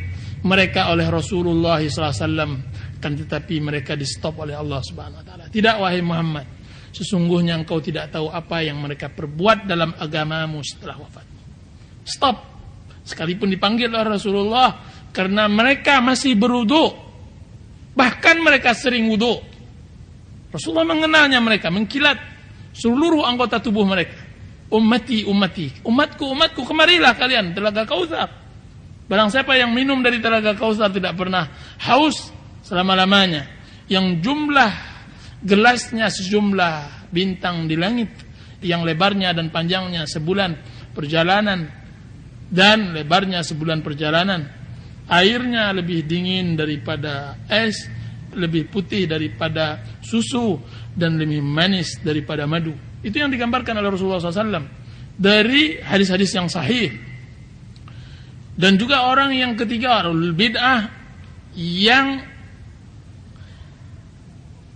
mereka oleh Rasulullah SAW, kan tetapi mereka di stop oleh Allah Subhanahu wa taala. Tidak, wahai Muhammad, sesungguhnya engkau tidak tahu apa yang mereka perbuat dalam agamamu setelah wafatmu. Stop. Sekalipun dipanggil oleh Rasulullah, karena mereka masih berwudu, bahkan mereka sering wudu. Rasulullah mengenalnya mereka, mengkilat seluruh anggota tubuh mereka. Ummati, ummati, umatku, umatku, kemarilah kalian telaga Kautsar. Barang siapa yang minum dari telaga Kautsar tidak pernah haus selama-lamanya. Yang jumlah gelasnya sejumlah bintang di langit, yang lebarnya dan panjangnya sebulan perjalanan, dan lebarnya sebulan perjalanan. Airnya lebih dingin daripada es, lebih putih daripada susu, dan lebih manis daripada madu. Itu yang digambarkan oleh Rasulullah SAW dari hadis-hadis yang sahih. Dan juga orang yang ketiga, ahlul bid'ah, yang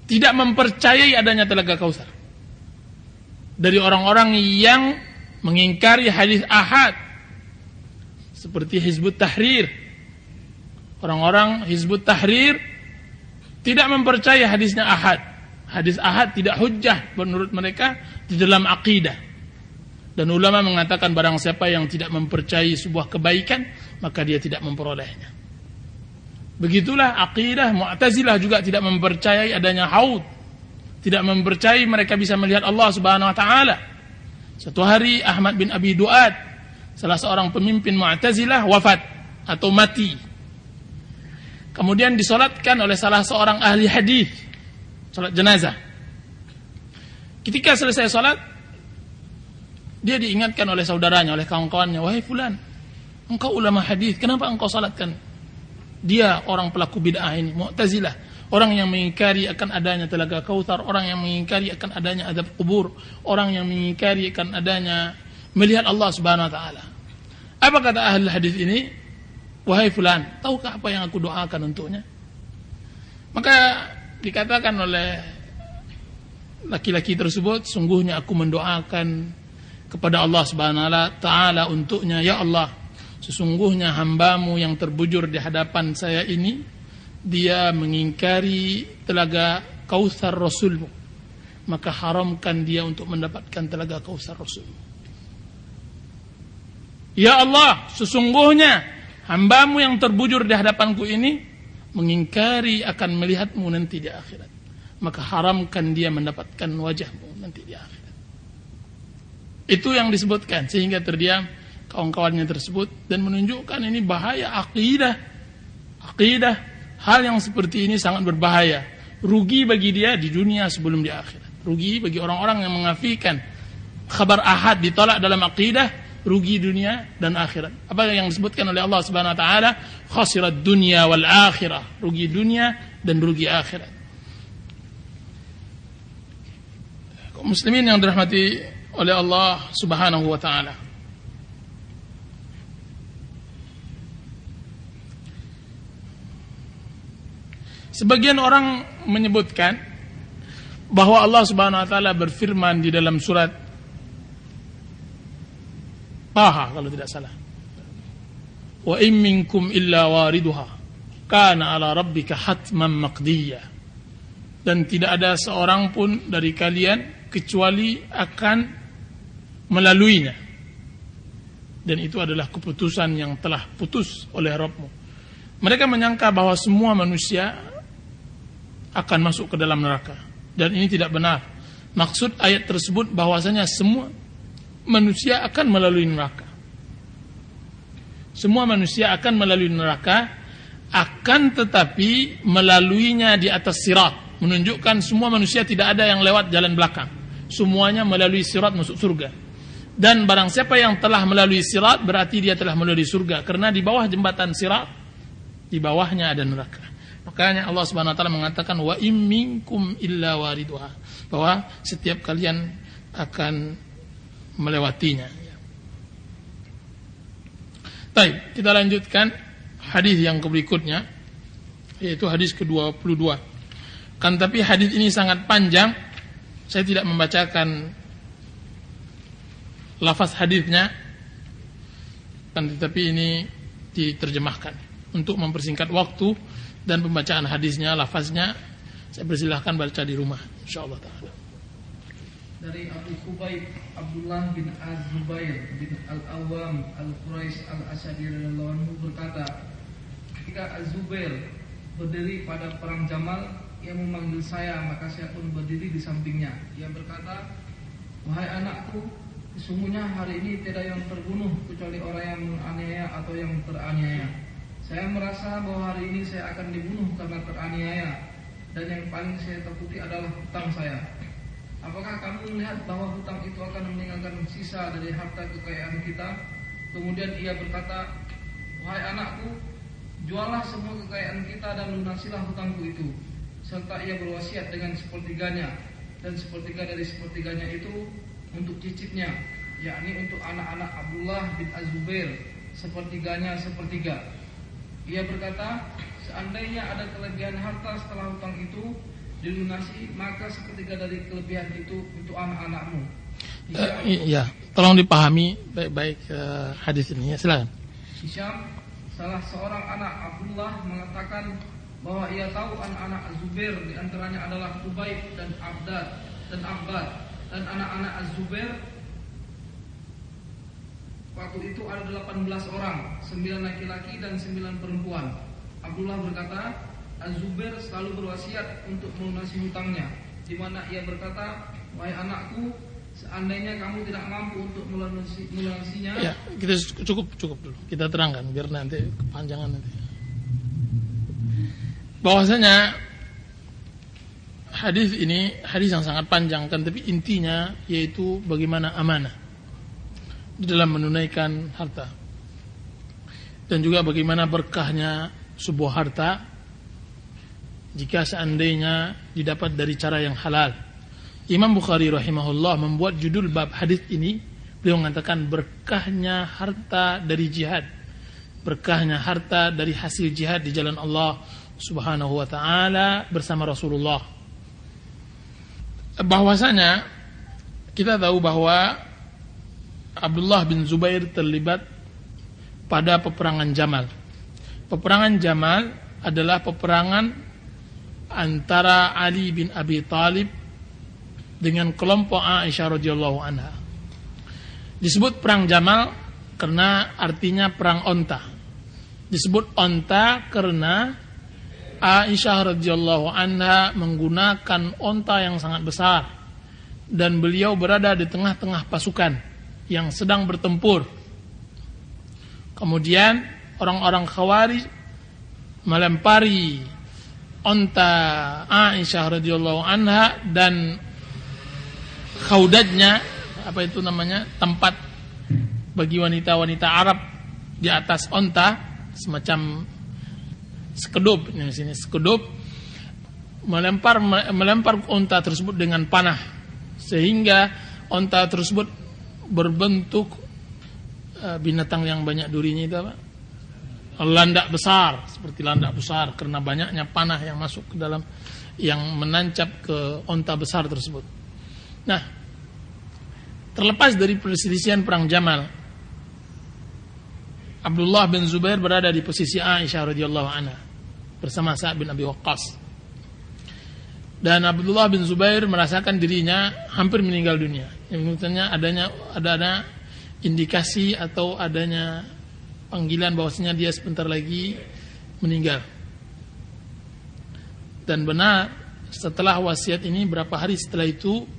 tidak mempercayai adanya Telaga Kautsar. Dari orang-orang yang mengingkari hadis ahad, seperti Hizbut Tahrir. Orang-orang Hizbut Tahrir tidak mempercayai hadisnya ahad. Hadis ahad tidak hujjah menurut mereka di dalam akidah. Dan ulama mengatakan barang siapa yang tidak mempercayai sebuah kebaikan, maka dia tidak memperolehnya. Begitulah akidah Mu'tazilah juga tidak mempercayai adanya haud. Tidak mempercayai mereka bisa melihat Allah Subhanahu wa taala. Suatu hari Ahmad bin Abi Du'ad, salah seorang pemimpin Mu'tazilah, wafat atau mati. Kemudian disolatkan oleh salah seorang ahli hadis, salat jenazah. Ketika selesai salat, dia diingatkan oleh saudaranya, oleh kawan-kawannya, "Wahai fulan, engkau ulama hadis, kenapa engkau salatkan dia, orang pelaku bid'ah ini, Mu'tazilah, orang yang mengingkari akan adanya Telaga Kautsar, orang yang mengingkari akan adanya azab kubur, orang yang mengingkari akan adanya melihat Allah Subhanahu wa taala." Apa kata ahli hadis ini? "Wahai fulan, tahukah apa yang aku doakan untuknya?" Maka dikatakan oleh laki-laki tersebut, "Sungguhnya aku mendoakan kepada Allah Subhanahu wa taala untuknya, ya Allah, sesungguhnya hambamu yang terbujur di hadapan saya ini, dia mengingkari Telaga Kautsar Rasulmu, maka haramkan dia untuk mendapatkan Telaga Kautsar Rasulmu. Ya Allah, sesungguhnya hambamu yang terbujur di hadapanku ini mengingkari akan melihatmu nanti di akhirat, maka haramkan dia mendapatkan wajahmu nanti di akhirat." Itu yang disebutkan, sehingga terdiam kawan-kawannya tersebut, dan menunjukkan ini bahaya akidah. Hal yang seperti ini sangat berbahaya. Rugi bagi dia di dunia sebelum di akhirat. Rugi bagi orang-orang yang mengafikan kabar ahad ditolak dalam akidah, rugi dunia dan akhirat. Apa yang disebutkan oleh Allah Subhanahu wa taala, khasirat dunya wal akhirah, rugi dunia dan rugi akhirat. Muslimin yang dirahmati oleh Allah Subhanahu wa taala, sebagian orang menyebutkan bahwa Allah Subhanahu wa taala berfirman di dalam surat Taha kalau tidak salah, "Wa in minkum illa wariduha kana ala rabbika hatman maqdiyya." Dan tidak ada seorang pun dari kalian kecuali akan melaluinya. Dan itu adalah keputusan yang telah putus oleh Rabbmu. Mereka menyangka bahwa semua manusia akan masuk ke dalam neraka, dan ini tidak benar. Maksud ayat tersebut bahwasanya semua manusia akan melalui neraka. Semua manusia akan melalui neraka, akan tetapi melaluinya di atas sirat, menunjukkan semua manusia tidak ada yang lewat jalan belakang, semuanya melalui sirat masuk surga. Dan barang siapa yang telah melalui sirat, berarti dia telah melalui surga, karena di bawah jembatan sirat, di bawahnya ada neraka. Makanya Allah Subhanahu wa taala mengatakan, "Wa in minkum illa wariduha," bahwa setiap kalian akan melewatinya. Baik, kita lanjutkan hadis yang berikutnya, yaitu hadis ke-22. Kan tapi hadis ini sangat panjang, saya tidak membacakan lafaz hadisnya, kan tetapi ini diterjemahkan untuk mempersingkat waktu dan pembacaan hadisnya, lafaznya saya persilahkan baca di rumah, insyaallah taala. Dari Abu Khubayb Abdullah bin Az-Zubair bin Al-Awwam Al-Quraisy Al-Asy'ari radhiyallahu anhu berkata, ketika Az-Zubair berdiri pada perang Jamal, ia memanggil saya, maka saya pun berdiri di sampingnya. Ia berkata, "Wahai anakku, sesungguhnya hari ini tidak yang terbunuh kecuali orang yang menganiaya atau yang teraniaya. Saya merasa bahwa hari ini saya akan dibunuh karena teraniaya, dan yang paling saya takuti adalah hutang saya. Apakah kamu melihat bahwa hutang itu akan meninggalkan sisa dari harta kekayaan kita?" Kemudian ia berkata, "Wahai anakku, juallah semua kekayaan kita dan lunasilah hutangku itu." Serta ia berwasiat dengan sepertiganya, dan sepertiga dari sepertiganya itu untuk cicitnya, yakni untuk anak-anak Abdullah bin Az-Zubair, sepertiganya sepertiga. Ia berkata, "Seandainya ada kelebihan harta setelah hutang itu, dilunasi, maka sepertiga dari kelebihan itu untuk anak-anakmu. Iya, tolong dipahami baik-baik hadis ini ya, silakan. Hisham, salah seorang anak Abdullah, mengatakan bahwa ia tahu anak-anak Az-Zubair di antaranya adalah Ubayd dan Abbad dan anak-anak Az-Zubair waktu itu ada 18 orang, 9 laki-laki dan 9 perempuan. Abdullah berkata, Az-Zubair selalu berwasiat untuk melunasi hutangnya, di mana ia berkata, wahai anakku, seandainya kamu tidak mampu untuk melunasinya. Ya, kita cukup dulu. Kita terangkan biar nanti kepanjangan nanti. Bahwasanya hadis ini hadis yang sangat panjang kan, tapi intinya yaitu bagaimana amanah di dalam menunaikan harta dan juga bagaimana berkahnya sebuah harta jika seandainya didapat dari cara yang halal. Imam Bukhari rahimahullah membuat judul bab hadis ini, beliau mengatakan berkahnya harta dari jihad, berkahnya harta dari hasil jihad di jalan Allah Subhanahu wa ta'ala bersama Rasulullah. Bahwasanya kita tahu bahwa Abdullah bin Zubair terlibat pada peperangan Jamal. Peperangan Jamal adalah peperangan antara Ali bin Abi Thalib dengan kelompok Aisyah radhiyallahu anha. Disebut perang Jamal karena artinya perang onta. Disebut onta karena Aisyah radhiyallahu anha menggunakan onta yang sangat besar dan beliau berada di tengah-tengah pasukan yang sedang bertempur. Kemudian orang-orang Khawarij melempari onta Aisyah radhiyallahu anha dan khaudajnya, apa itu namanya, tempat bagi wanita-wanita Arab di atas onta, semacam skedup, ini sini skedup, melempar onta tersebut dengan panah sehingga onta tersebut berbentuk binatang yang banyak durinya itu apa? Landak besar, seperti landak besar karena banyaknya panah yang masuk ke dalam, yang menancap ke onta besar tersebut. Nah, terlepas dari perselisihan perang Jamal, Abdullah bin Zubair berada di posisi Aisyah radhiyallahu anha bersama Sa'ad bin Abi Waqqas. Dan Abdullah bin Zubair merasakan dirinya hampir meninggal dunia. Yang menurutnya ada indikasi atau adanya panggilan bahwasanya dia sebentar lagi meninggal. Dan benar, setelah wasiat ini berapa hari setelah itu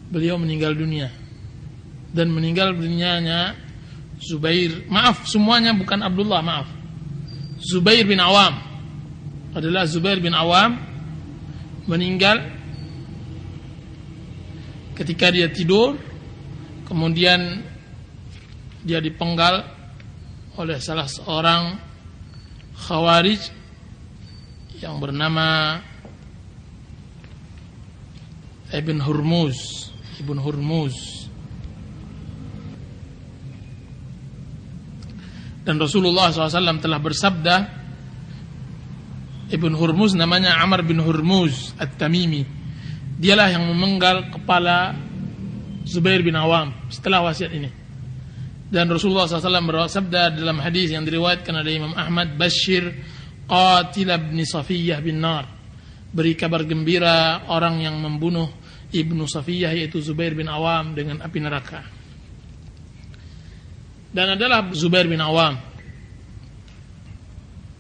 beliau meninggal dunia. Dan meninggal dunianya Zubair, maaf semuanya bukan Abdullah, maaf. Zubair bin Awam adalah Zubair bin Awam meninggal ketika dia tidur, kemudian dia dipenggal oleh salah seorang Khawarij yang bernama Ibn Hurmuz. Dan Rasulullah SAW telah bersabda, Ibn Hurmuz namanya Amr bin Hurmuz At-Tamimi, dialah yang memenggal kepala Zubair bin Awam setelah wasiat ini. Dan Rasulullah SAW bersabda dalam hadis yang diriwayatkan oleh Imam Ahmad, Bashir qatil ibn Safiyah bin nar, beri kabar gembira orang yang membunuh Ibnu Safiyah yaitu Zubair bin Awam dengan api neraka. Dan adalah Zubair bin Awam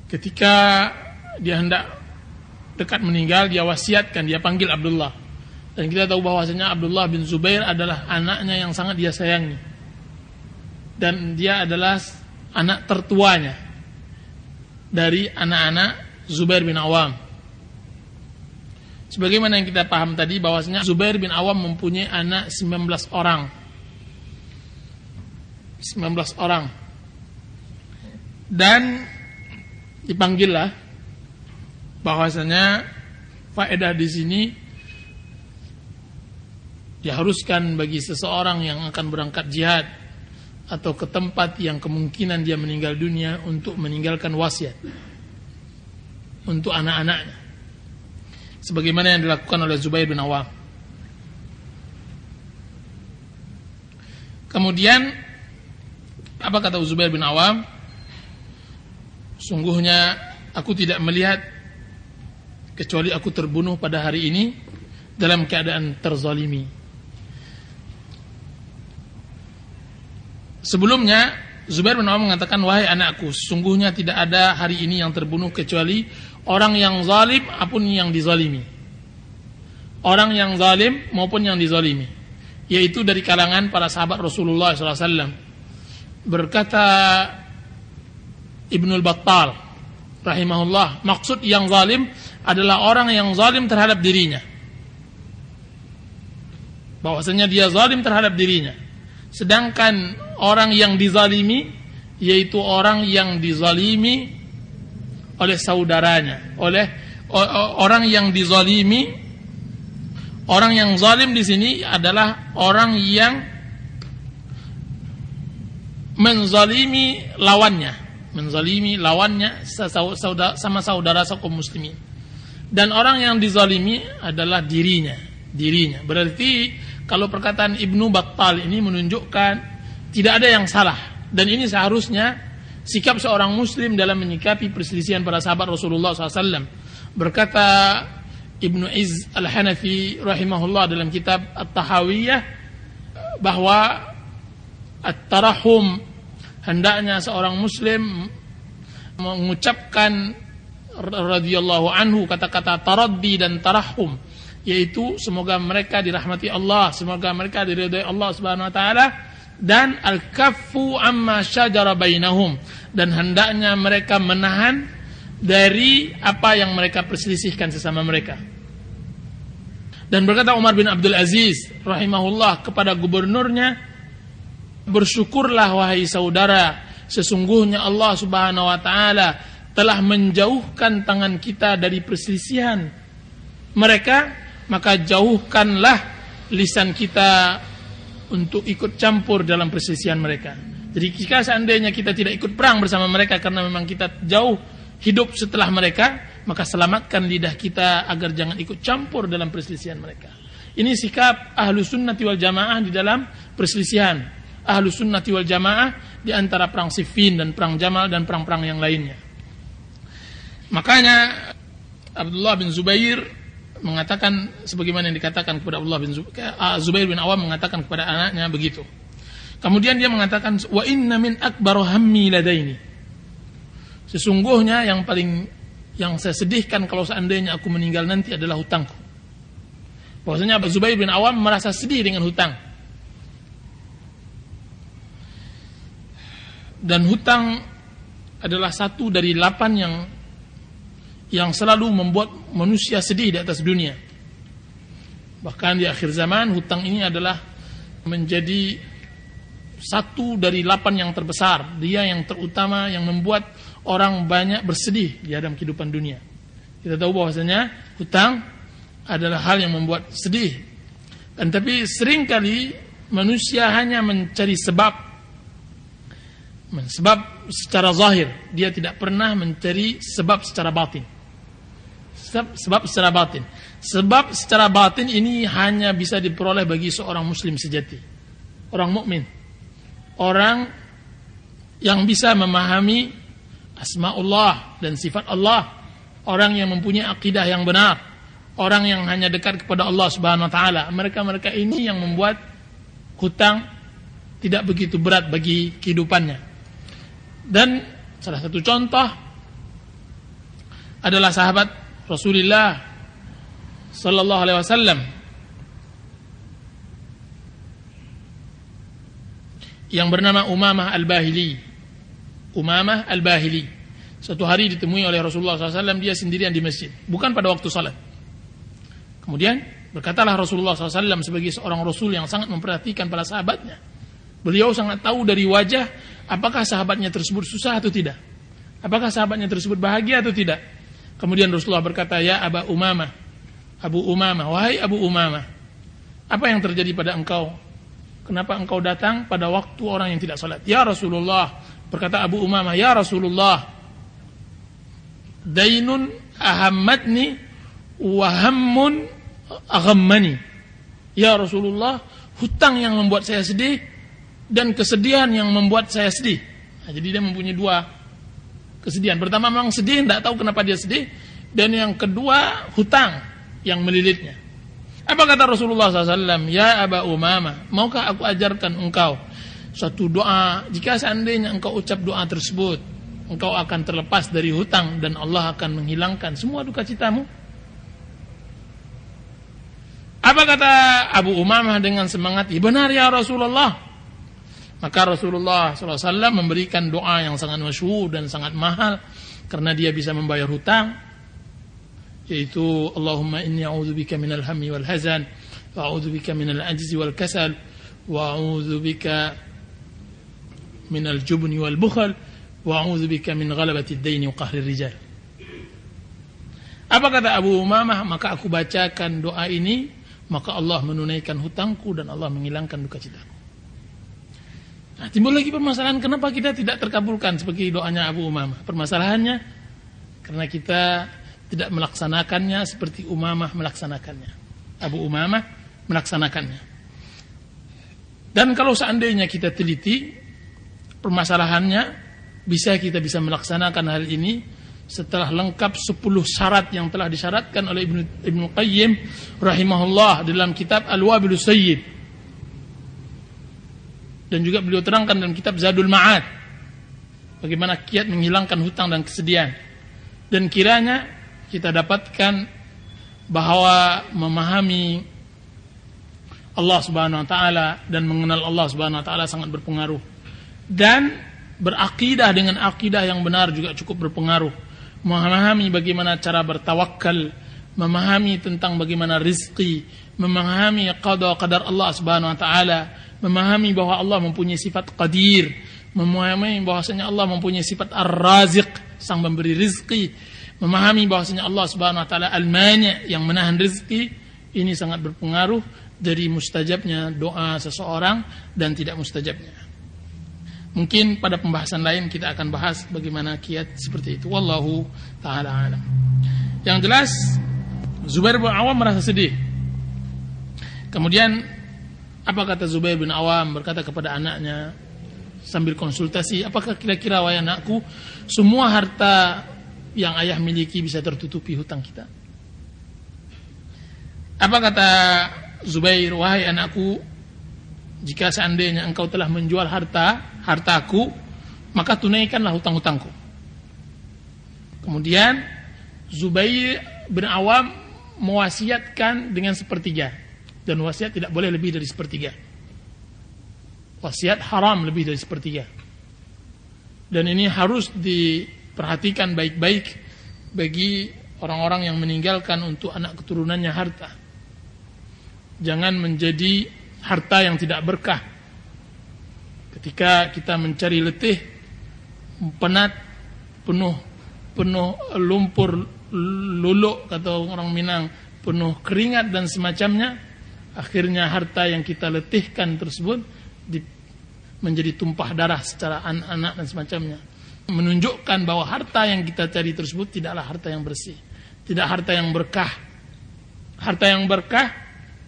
ketika dia hendak dekat meninggal, dia wasiatkan, dia panggil Abdullah. Dan kita tahu bahwasanya Abdullah bin Zubair adalah anaknya yang sangat dia sayangi. Dan dia adalah anak tertuanya dari anak-anak Zubair bin Awam. Sebagaimana yang kita paham tadi bahwasanya Zubair bin Awam mempunyai anak 19 orang. 19 orang. Dan dipanggillah, bahwasanya faedah di sini diharuskan bagi seseorang yang akan berangkat jihad atau ke tempat yang kemungkinan dia meninggal dunia untuk meninggalkan wasiat untuk anak-anaknya. sebagaimana yang dilakukan oleh Zubair bin Awam. Kemudian apa kata Zubair bin Awam? Sungguhnya aku tidak melihat kecuali aku terbunuh pada hari ini dalam keadaan terzalimi. Sebelumnya Zubair bin Awam mengatakan, wahai anakku, sesungguhnya tidak ada hari ini yang terbunuh kecuali orang yang zalim maupun yang dizalimi. Orang yang zalim maupun yang dizalimi, yaitu dari kalangan para sahabat Rasulullah SAW. Berkata Ibnul Battal rahimahullah, maksud yang zalim adalah orang yang zalim terhadap dirinya, bahwasanya dia zalim terhadap dirinya. Sedangkan orang yang dizalimi yaitu orang yang dizalimi oleh saudaranya, oleh orang yang dizalimi. Orang yang zalim di sini adalah orang yang menzalimi lawannya, sama saudara kaum muslimin. Dan orang yang dizalimi adalah dirinya. Berarti kalau perkataan Ibnu Battal ini menunjukkan tidak ada yang salah, dan ini seharusnya sikap seorang muslim dalam menyikapi perselisihan para sahabat Rasulullah SAW. Berkata Ibnu Izz Al-Hanafi rahimahullah dalam kitab At-Tahawiyah bahwa at-tarahum, hendaknya seorang muslim mengucapkan radhiyallahu anhu kata-kata taraddi dan tarahum, yaitu semoga mereka dirahmati Allah, semoga mereka diridhai Allah Subhanahu wa taala, dan al-kaffu amma syajara bainahum, dan hendaknya mereka menahan dari apa yang mereka perselisihkan sesama mereka. Dan berkata Umar bin Abdul Aziz rahimahullah kepada gubernurnya, bersyukurlah wahai saudara, sesungguhnya Allah Subhanahu wa taala telah menjauhkan tangan kita dari perselisihan mereka, maka jauhkanlah lisan kita untuk ikut campur dalam perselisihan mereka. Jadi jika seandainya kita tidak ikut perang bersama mereka karena memang kita jauh hidup setelah mereka, maka selamatkan lidah kita agar jangan ikut campur dalam perselisihan mereka. Ini sikap Ahlus Sunnati wal Jamaah di dalam perselisihan. Ahlus Sunnati wal Jamaah di antara perang Siffin dan perang Jamal dan perang-perang yang lainnya. Makanya Abdullah bin Zubair mengatakan sebagaimana yang dikatakan kepada Zubair bin Awam mengatakan kepada anaknya begitu. Kemudian dia mengatakan, wa inna min akbar hammi ladaini, sesungguhnya yang saya sedihkan kalau seandainya aku meninggal nanti adalah hutangku. Bahwasanya Zubair bin Awam merasa sedih dengan hutang. Dan hutang adalah satu dari 8 yang selalu membuat manusia sedih di atas dunia. Bahkan di akhir zaman hutang ini adalah menjadi satu dari 8 yang terbesar. Dia yang terutama yang membuat orang banyak bersedih di dalam kehidupan dunia. Kita tahu bahwasanya hutang adalah hal yang membuat sedih. Dan tapi seringkali manusia hanya mencari sebab secara zahir, dia tidak pernah mencari sebab secara batin. Sebab secara batin ini hanya bisa diperoleh bagi seorang muslim sejati, orang mukmin, orang yang bisa memahami asmaullah dan sifat Allah, orang yang mempunyai akidah yang benar, orang yang hanya dekat kepada Allah Subhanahu wa taala. Mereka ini yang membuat hutang tidak begitu berat bagi kehidupannya. Dan salah satu contoh adalah sahabat Rasulullah sallallahu alaihi wasallam yang bernama Umamah Al-Bahili. Suatu hari ditemui oleh Rasulullah SAW, dia sendirian di masjid, bukan pada waktu salat. Kemudian berkatalah Rasulullah SAW sebagai seorang Rasul yang sangat memperhatikan para sahabatnya. Beliau sangat tahu dari wajah apakah sahabatnya tersebut susah atau tidak, apakah sahabatnya tersebut bahagia atau tidak. Kemudian Rasulullah berkata, ya Abu Umamah, wahai Abu Umamah, apa yang terjadi pada engkau? Kenapa engkau datang pada waktu orang yang tidak salat? Ya Rasulullah, berkata Abu Umamah, ya Rasulullah, dainun ahammatni wa hammun aghammani. Ya Rasulullah, hutang yang membuat saya sedih dan kesedihan yang membuat saya sedih. Nah, jadi dia mempunyai dua kesedihan. Pertama memang sedih, tidak tahu kenapa dia sedih, dan yang kedua hutang yang melilitnya. Apa kata Rasulullah SAW? Ya Aba Umamah, maukah aku ajarkan engkau satu doa? Jika seandainya engkau ucap doa tersebut, engkau akan terlepas dari hutang dan Allah akan menghilangkan semua duka citamu. Apa kata Abu Umamah dengan semangat? Ya benar ya Rasulullah. Maka Rasulullah SAW memberikan doa yang sangat masyhur dan sangat mahal karena dia bisa membayar hutang, yaitu Allahumma inni a'udzubika minal hammi wal hazan wa a'udzubika minal ajzi wal kasal wa a'udzubika minal jubni wal bukhl wa a'udzubika min ghalabati ad-daini wa qahri rijal. Apa kata Abu Umamah? Maka aku bacakan doa ini, maka Allah menunaikan hutangku dan Allah menghilangkan duka citaku. Nah, timbul lagi permasalahan, kenapa kita tidak terkabulkan seperti doanya Abu Umamah? Permasalahannya karena kita tidak melaksanakannya seperti Umamah melaksanakannya. Abu Umamah melaksanakannya. Dan kalau seandainya kita teliti permasalahannya, kita bisa melaksanakan hal ini setelah lengkap 10 syarat yang telah disyaratkan oleh Ibnu Qayyim rahimahullah dalam kitab Al-Wabilus Sayyib. Dan juga beliau terangkan dalam kitab Zadul Ma'ad bagaimana kiat menghilangkan hutang dan kesedihan. Dan kiranya kita dapatkan bahwa memahami Allah Subhanahu wa taala dan mengenal Allah Subhanahu wa taala sangat berpengaruh. Dan berakidah dengan akidah yang benar juga cukup berpengaruh. Memahami bagaimana cara bertawakal, memahami tentang bagaimana rizki, memahami qada qadar Allah Subhanahu wa taala, memahami bahwa Allah mempunyai sifat qadir, memahami bahwasanya Allah mempunyai sifat ar-raziq, sang memberi rizki, memahami bahwasanya Allah Subhanahu wa taala al-mani', yang menahan rizki. Ini sangat berpengaruh dari mustajabnya doa seseorang dan tidak mustajabnya. Mungkin pada pembahasan lain kita akan bahas bagaimana kiat seperti itu. Wallahu ta'ala alam. Yang jelas Zubair bin Awam merasa sedih. Kemudian apa kata Zubair bin Awam? Berkata kepada anaknya sambil konsultasi, apakah kira-kira wahai anakku, semua harta yang ayah miliki bisa tertutupi hutang kita? Apa kata Zubair? Wahai anakku, jika seandainya engkau telah menjual hartaku, maka tunaikanlah hutang-hutangku. Kemudian Zubair bin Awam mewasiatkan dengan sepertiga, dan wasiat tidak boleh lebih dari sepertiga. Wasiat haram lebih dari sepertiga. Dan ini harus diperhatikan baik-baik bagi orang-orang yang meninggalkan untuk anak keturunannya harta. Jangan menjadi harta yang tidak berkah. Ketika kita mencari letih, penat, penuh lumpur luluk kata orang Minang, penuh keringat dan semacamnya, akhirnya harta yang kita letihkan tersebut menjadi tumpah darah secara anak-anak dan semacamnya. Menunjukkan bahwa harta yang kita cari tersebut tidaklah harta yang bersih, tidak harta yang berkah. Harta yang berkah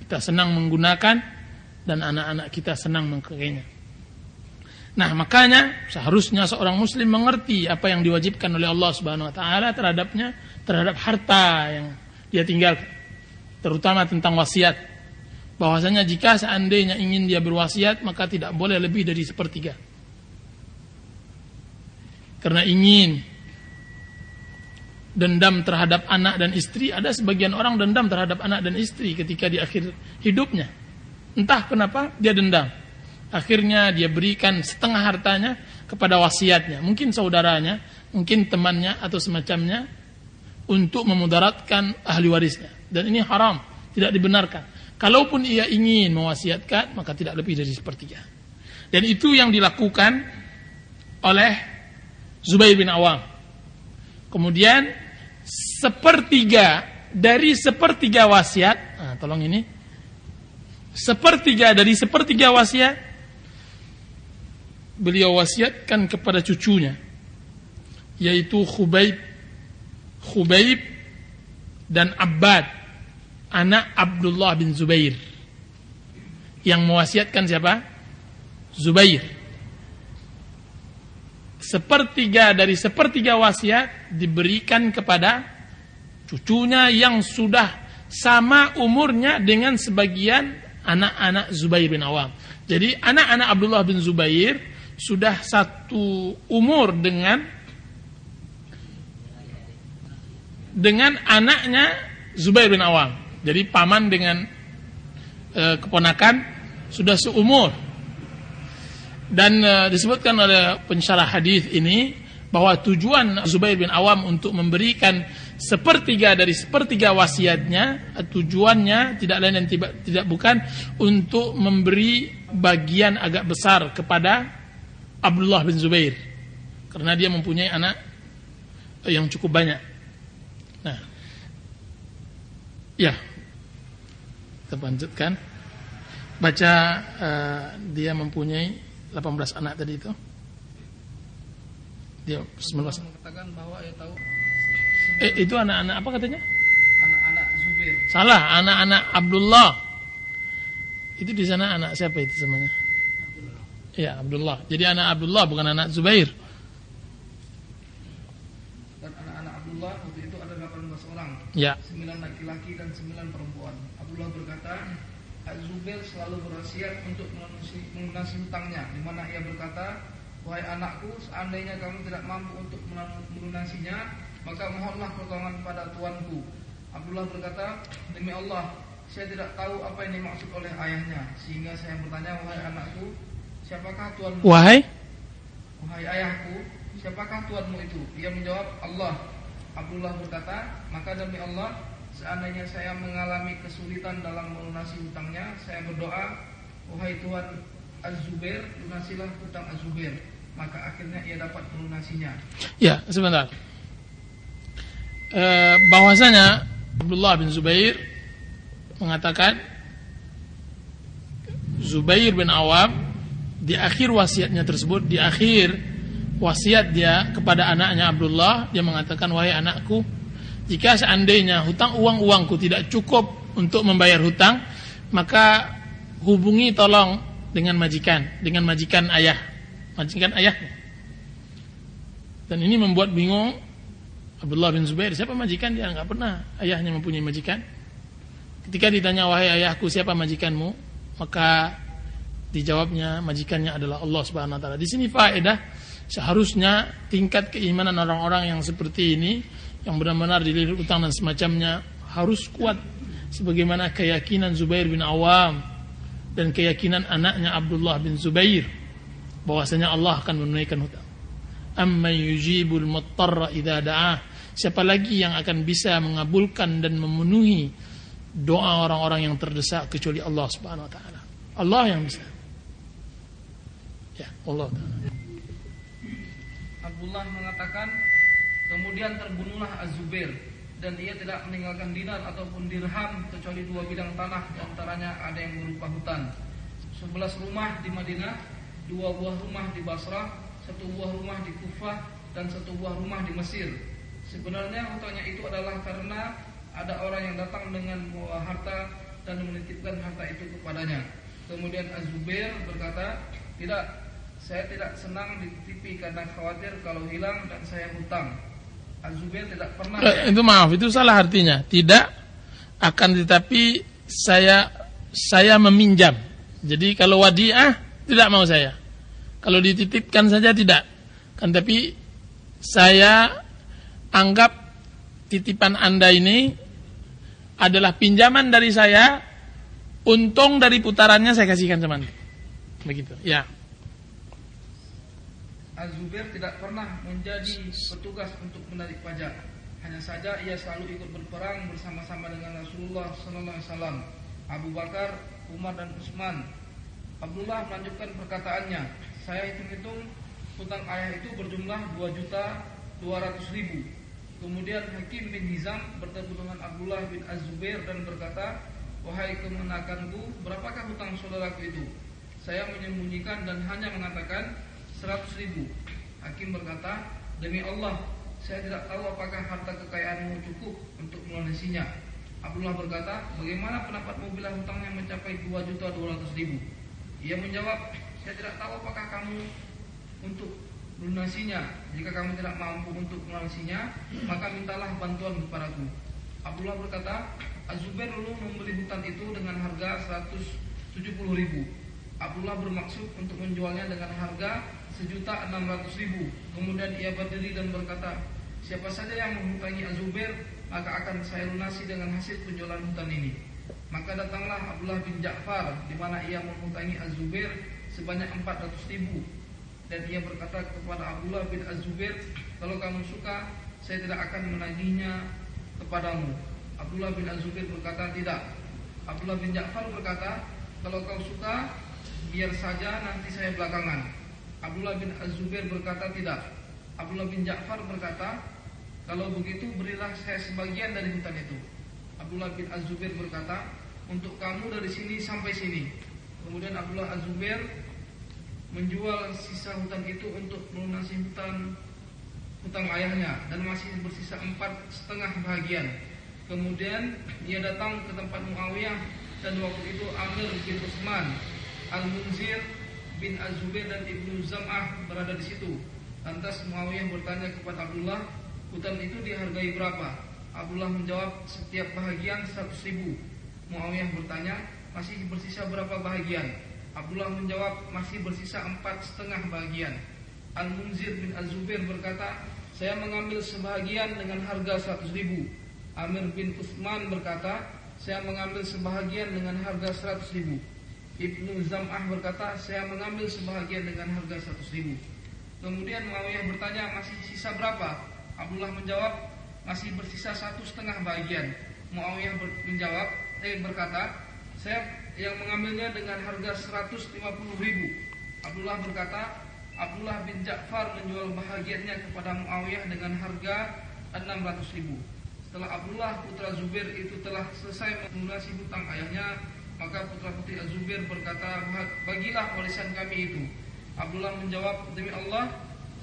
kita senang menggunakan dan anak-anak kita senang memakainya. Nah, makanya seharusnya seorang muslim mengerti apa yang diwajibkan oleh Allah Subhanahu wa taala terhadap harta yang dia tinggalkan, terutama tentang wasiat. Bahwasanya jika seandainya ingin dia berwasiat, maka tidak boleh lebih dari sepertiga. Karena ingin dendam terhadap anak dan istri, ada sebagian orang dendam terhadap anak dan istri ketika di akhir hidupnya. Entah kenapa dia dendam. Akhirnya dia berikan setengah hartanya kepada wasiatnya, mungkin saudaranya, mungkin temannya atau semacamnya, untuk memudaratkan ahli warisnya. Dan ini haram, tidak dibenarkan. Kalaupun ia ingin mewasiatkan, maka tidak lebih dari sepertiga. Dan itu yang dilakukan oleh Zubair bin Awam. Kemudian sepertiga dari sepertiga wasiat, tolong ini, sepertiga dari sepertiga wasiat beliau wasiatkan kepada cucunya, yaitu Khubayb dan Abbad, anak Abdullah bin Zubair. Yang mewasiatkan siapa? Zubair. Sepertiga dari sepertiga wasiat diberikan kepada cucunya yang sudah sama umurnya dengan sebagian anak-anak Zubair bin Awam. Jadi anak-anak Abdullah bin Zubair sudah satu umur dengan anaknya Zubair bin Awam. Jadi paman dengan keponakan sudah seumur. Dan disebutkan oleh pensyarah hadis ini bahwa tujuan Zubair bin Awam untuk memberikan sepertiga dari sepertiga wasiatnya, tujuannya tidak lain dan tidak bukan untuk memberi bagian agak besar kepada Abdullah bin Zubair, karena dia mempunyai anak yang cukup banyak. Nah, ya, kita lanjutkan. Baca dia mempunyai 18 anak tadi itu. Dia 19 mengatakan bahwa ia tahu itu anak-anak apa katanya? Anak-anak Zubair. Salah, anak-anak Abdullah. Itu di sana anak siapa itu semuanya? Iya, Abdullah. Jadi anak Abdullah bukan anak Zubair. Dan anak-anak Abdullah waktu itu ada 18 orang. Ya. 9 laki-laki dan 9 perempuan. Abdullah berkata, Az-Zubair selalu berwasiat untuk melunasi hutangnya, di mana ia berkata, wahai anakku, seandainya kamu tidak mampu untuk melunasinya, maka mohonlah pertolongan pada tuanku. Abdullah berkata, demi Allah, saya tidak tahu apa yang dimaksud oleh ayahnya, sehingga saya bertanya, wahai anakku, siapakah tuanmu? Wahai Ayahku, siapakah tuanmu itu? Ia menjawab, Allah. Abdullah berkata, maka demi Allah, seandainya saya mengalami kesulitan dalam melunasi hutangnya, saya berdoa, wahai Tuhan Az-Zubair, lunasilah hutang Az-Zubair. Maka akhirnya ia dapat melunasinya. Ya, sebentar. Bahwasanya Abdullah bin Zubair mengatakan Zubair bin Awam di akhir wasiatnya tersebut, di akhir wasiat dia kepada anaknya Abdullah, dia mengatakan, wahai anakku, jika seandainya uangku tidak cukup untuk membayar hutang, maka hubungi tolong dengan majikan ayah. Dan ini membuat bingung Abdullah bin Zubair, siapa majikan? Dia enggak pernah ayahnya mempunyai majikan. Ketika ditanya, wahai ayahku, siapa majikanmu? Maka dijawabnya, majikannya adalah Allah Subhanahu wa taala. Di sini faedah, seharusnya tingkat keimanan orang-orang yang seperti ini, yang benar-benar dililit utang dan semacamnya, harus kuat sebagaimana keyakinan Zubair bin Awam dan keyakinan anaknya Abdullah bin Zubair bahwasanya Allah akan menunaikan hutang. Amman yujibul muttarra idza da'ah, siapa lagi yang akan bisa mengabulkan dan memenuhi doa orang-orang yang terdesak kecuali Allah Subhanahu wa taala. Allah yang bisa. Ya, Allah taala. Abdullah mengatakan, kemudian terbunuhlah Az-Zubair, dan ia tidak meninggalkan dinar ataupun dirham kecuali 2 bidang tanah, di antaranya ada yang berupa hutan. 11 rumah di Madinah, 2 buah rumah di Basrah, 1 buah rumah di Kufah, dan 1 buah rumah di Mesir. Sebenarnya hutangnya itu adalah karena ada orang yang datang dengan membawa harta dan menitipkan harta itu kepadanya. Kemudian Az-Zubair berkata, tidak, saya tidak senang dititipi karena khawatir kalau hilang dan saya hutang. Az-Zubair tidak pernah. Itu maaf, itu salah artinya. Tidak akan, tetapi saya meminjam. Jadi kalau wadiah tidak mau saya. Kalau dititipkan saja tidak. Kan tapi saya anggap titipan Anda ini adalah pinjaman dari saya, untung dari putarannya saya kasihkan sama Anda. Begitu. Ya. Az-Zubair tidak pernah menjadi petugas untuk menarik pajak. Hanya saja ia selalu ikut berperang bersama-sama dengan Rasulullah SAW, Abu Bakar, Umar dan Utsman. Abdullah melanjutkan perkataannya, saya hitung-hitung hutang ayah itu berjumlah 2.200.000. Kemudian Hakim bin Hizam bertemu dengan Abdullah bin Az-Zubair dan berkata, wahai kemenakanku, berapakah hutang saudaraku itu? Saya menyembunyikan dan hanya mengatakan 100.000. Hakim berkata, demi Allah, saya tidak tahu apakah harta kekayaanmu cukup untuk melunasinya. Abdullah berkata, bagaimana pendapatmu bila hutangnya mencapai 2.200.000? Ia menjawab, saya tidak tahu apakah kamu untuk melunasinya. Jika kamu tidak mampu untuk melunasinya, maka mintalah bantuan kepadaku. Abdullah berkata, Az-Zubair dulu membeli hutan itu dengan harga 170.000. Abdullah bermaksud untuk menjualnya dengan harga 1.600.000. Kemudian ia berdiri dan berkata, siapa saja yang menghutangi Az-Zubair, maka akan saya lunasi dengan hasil penjualan hutan ini. Maka datanglah Abdullah bin Ja'far, di mana ia menghutangi Az-Zubair sebanyak 400.000. Dan ia berkata kepada Abdullah bin Az-Zubair, kalau kamu suka, saya tidak akan menagihnya kepadamu. Abdullah bin Az-Zubair berkata, tidak. Abdullah bin Ja'far berkata, kalau kau suka, biar saja nanti saya belakangan. Abdullah bin Az-Zubair berkata, tidak. Abdullah bin Ja'far berkata, kalau begitu berilah saya sebagian dari hutan itu. Abdullah bin Az-Zubair berkata, untuk kamu dari sini sampai sini. Kemudian Abdullah Az-Zubair menjual sisa hutan itu untuk melunasi hutang ayahnya, dan masih bersisa 4,5 bahagian. Kemudian ia datang ke tempat Muawiyah, dan waktu itu Amir bin Utsman, Al-Munzir bin Az-Zubair dan Ibnu Zam'ah berada di situ. Lantas Muawiyah bertanya kepada Abdullah, hutan itu dihargai berapa? Abdullah menjawab, setiap bahagian 100.000. Muawiyah bertanya, masih bersisa berapa bahagian? Abdullah menjawab, masih bersisa 4,5 bahagian. Al-Munzir bin Az-Zubair berkata, saya mengambil sebahagian dengan harga 100.000. Amir bin Utsman berkata, saya mengambil sebahagian dengan harga 100.000. Ibnu Zam'ah berkata, saya mengambil sebahagian dengan harga 100.000. Kemudian Muawiyah bertanya, masih sisa berapa? Abdullah menjawab, masih bersisa 1,5 bahagian. Muawiyah berkata, saya yang mengambilnya dengan harga 150.000. Abdullah berkata, Abdullah bin Ja'far menjual bahagiannya kepada Muawiyah dengan harga 600.000. Setelah Abdullah putra Zubair itu telah selesai melunasi hutang ayahnya, maka putra-putri Az-Zubair berkata, bagilah warisan kami itu. Abdullah menjawab, demi Allah,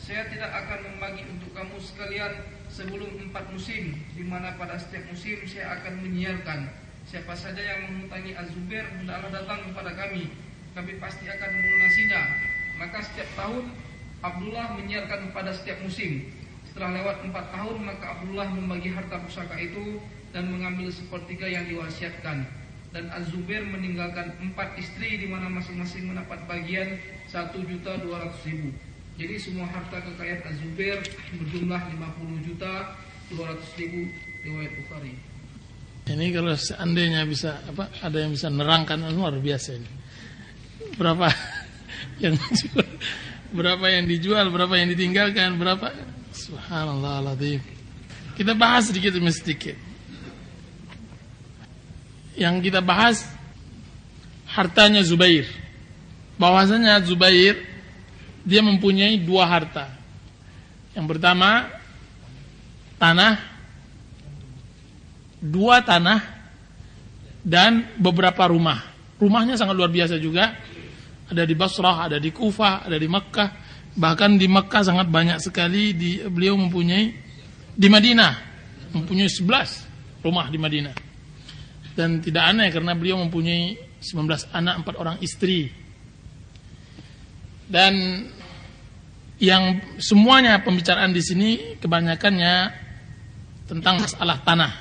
saya tidak akan membagi untuk kamu sekalian sebelum 4 musim, di mana pada setiap musim saya akan menyiarkan. Siapa saja yang menghutangi Az-Zubair, hendaklah datang kepada kami pasti akan melunasinya. Maka setiap tahun Abdullah menyiarkan pada setiap musim. Setelah lewat 4 tahun, maka Abdullah membagi harta pusaka itu dan mengambil sepertiga yang diwasiatkan. Dan Az-Zubair meninggalkan 4 istri, di mana masing-masing mendapat bagian 1.200.000. Jadi semua harta kekayaan Az-Zubair berjumlah 50.200.000 riwayat Bukhari. Ini kalau seandainya bisa ada yang bisa nerangkan, luar biasa ini. Berapa yang dijual, berapa yang dijual, berapa yang ditinggalkan, berapa? Subhanallah alazim. Kita bahas sedikit demi sedikit. Yang kita bahas hartanya Zubair. Bahwasanya Zubair dia mempunyai 2 harta. Yang pertama tanah, 2 tanah dan beberapa rumah. Rumahnya sangat luar biasa juga. Ada di Basrah, ada di Kufah, ada di Makkah. Bahkan di Makkah sangat banyak sekali. Beliau mempunyai di Madinah mempunyai 11 rumah di Madinah. Dan tidak aneh karena beliau mempunyai 19 anak, 4 orang istri. Dan yang semuanya pembicaraan di sini kebanyakannya tentang masalah tanah.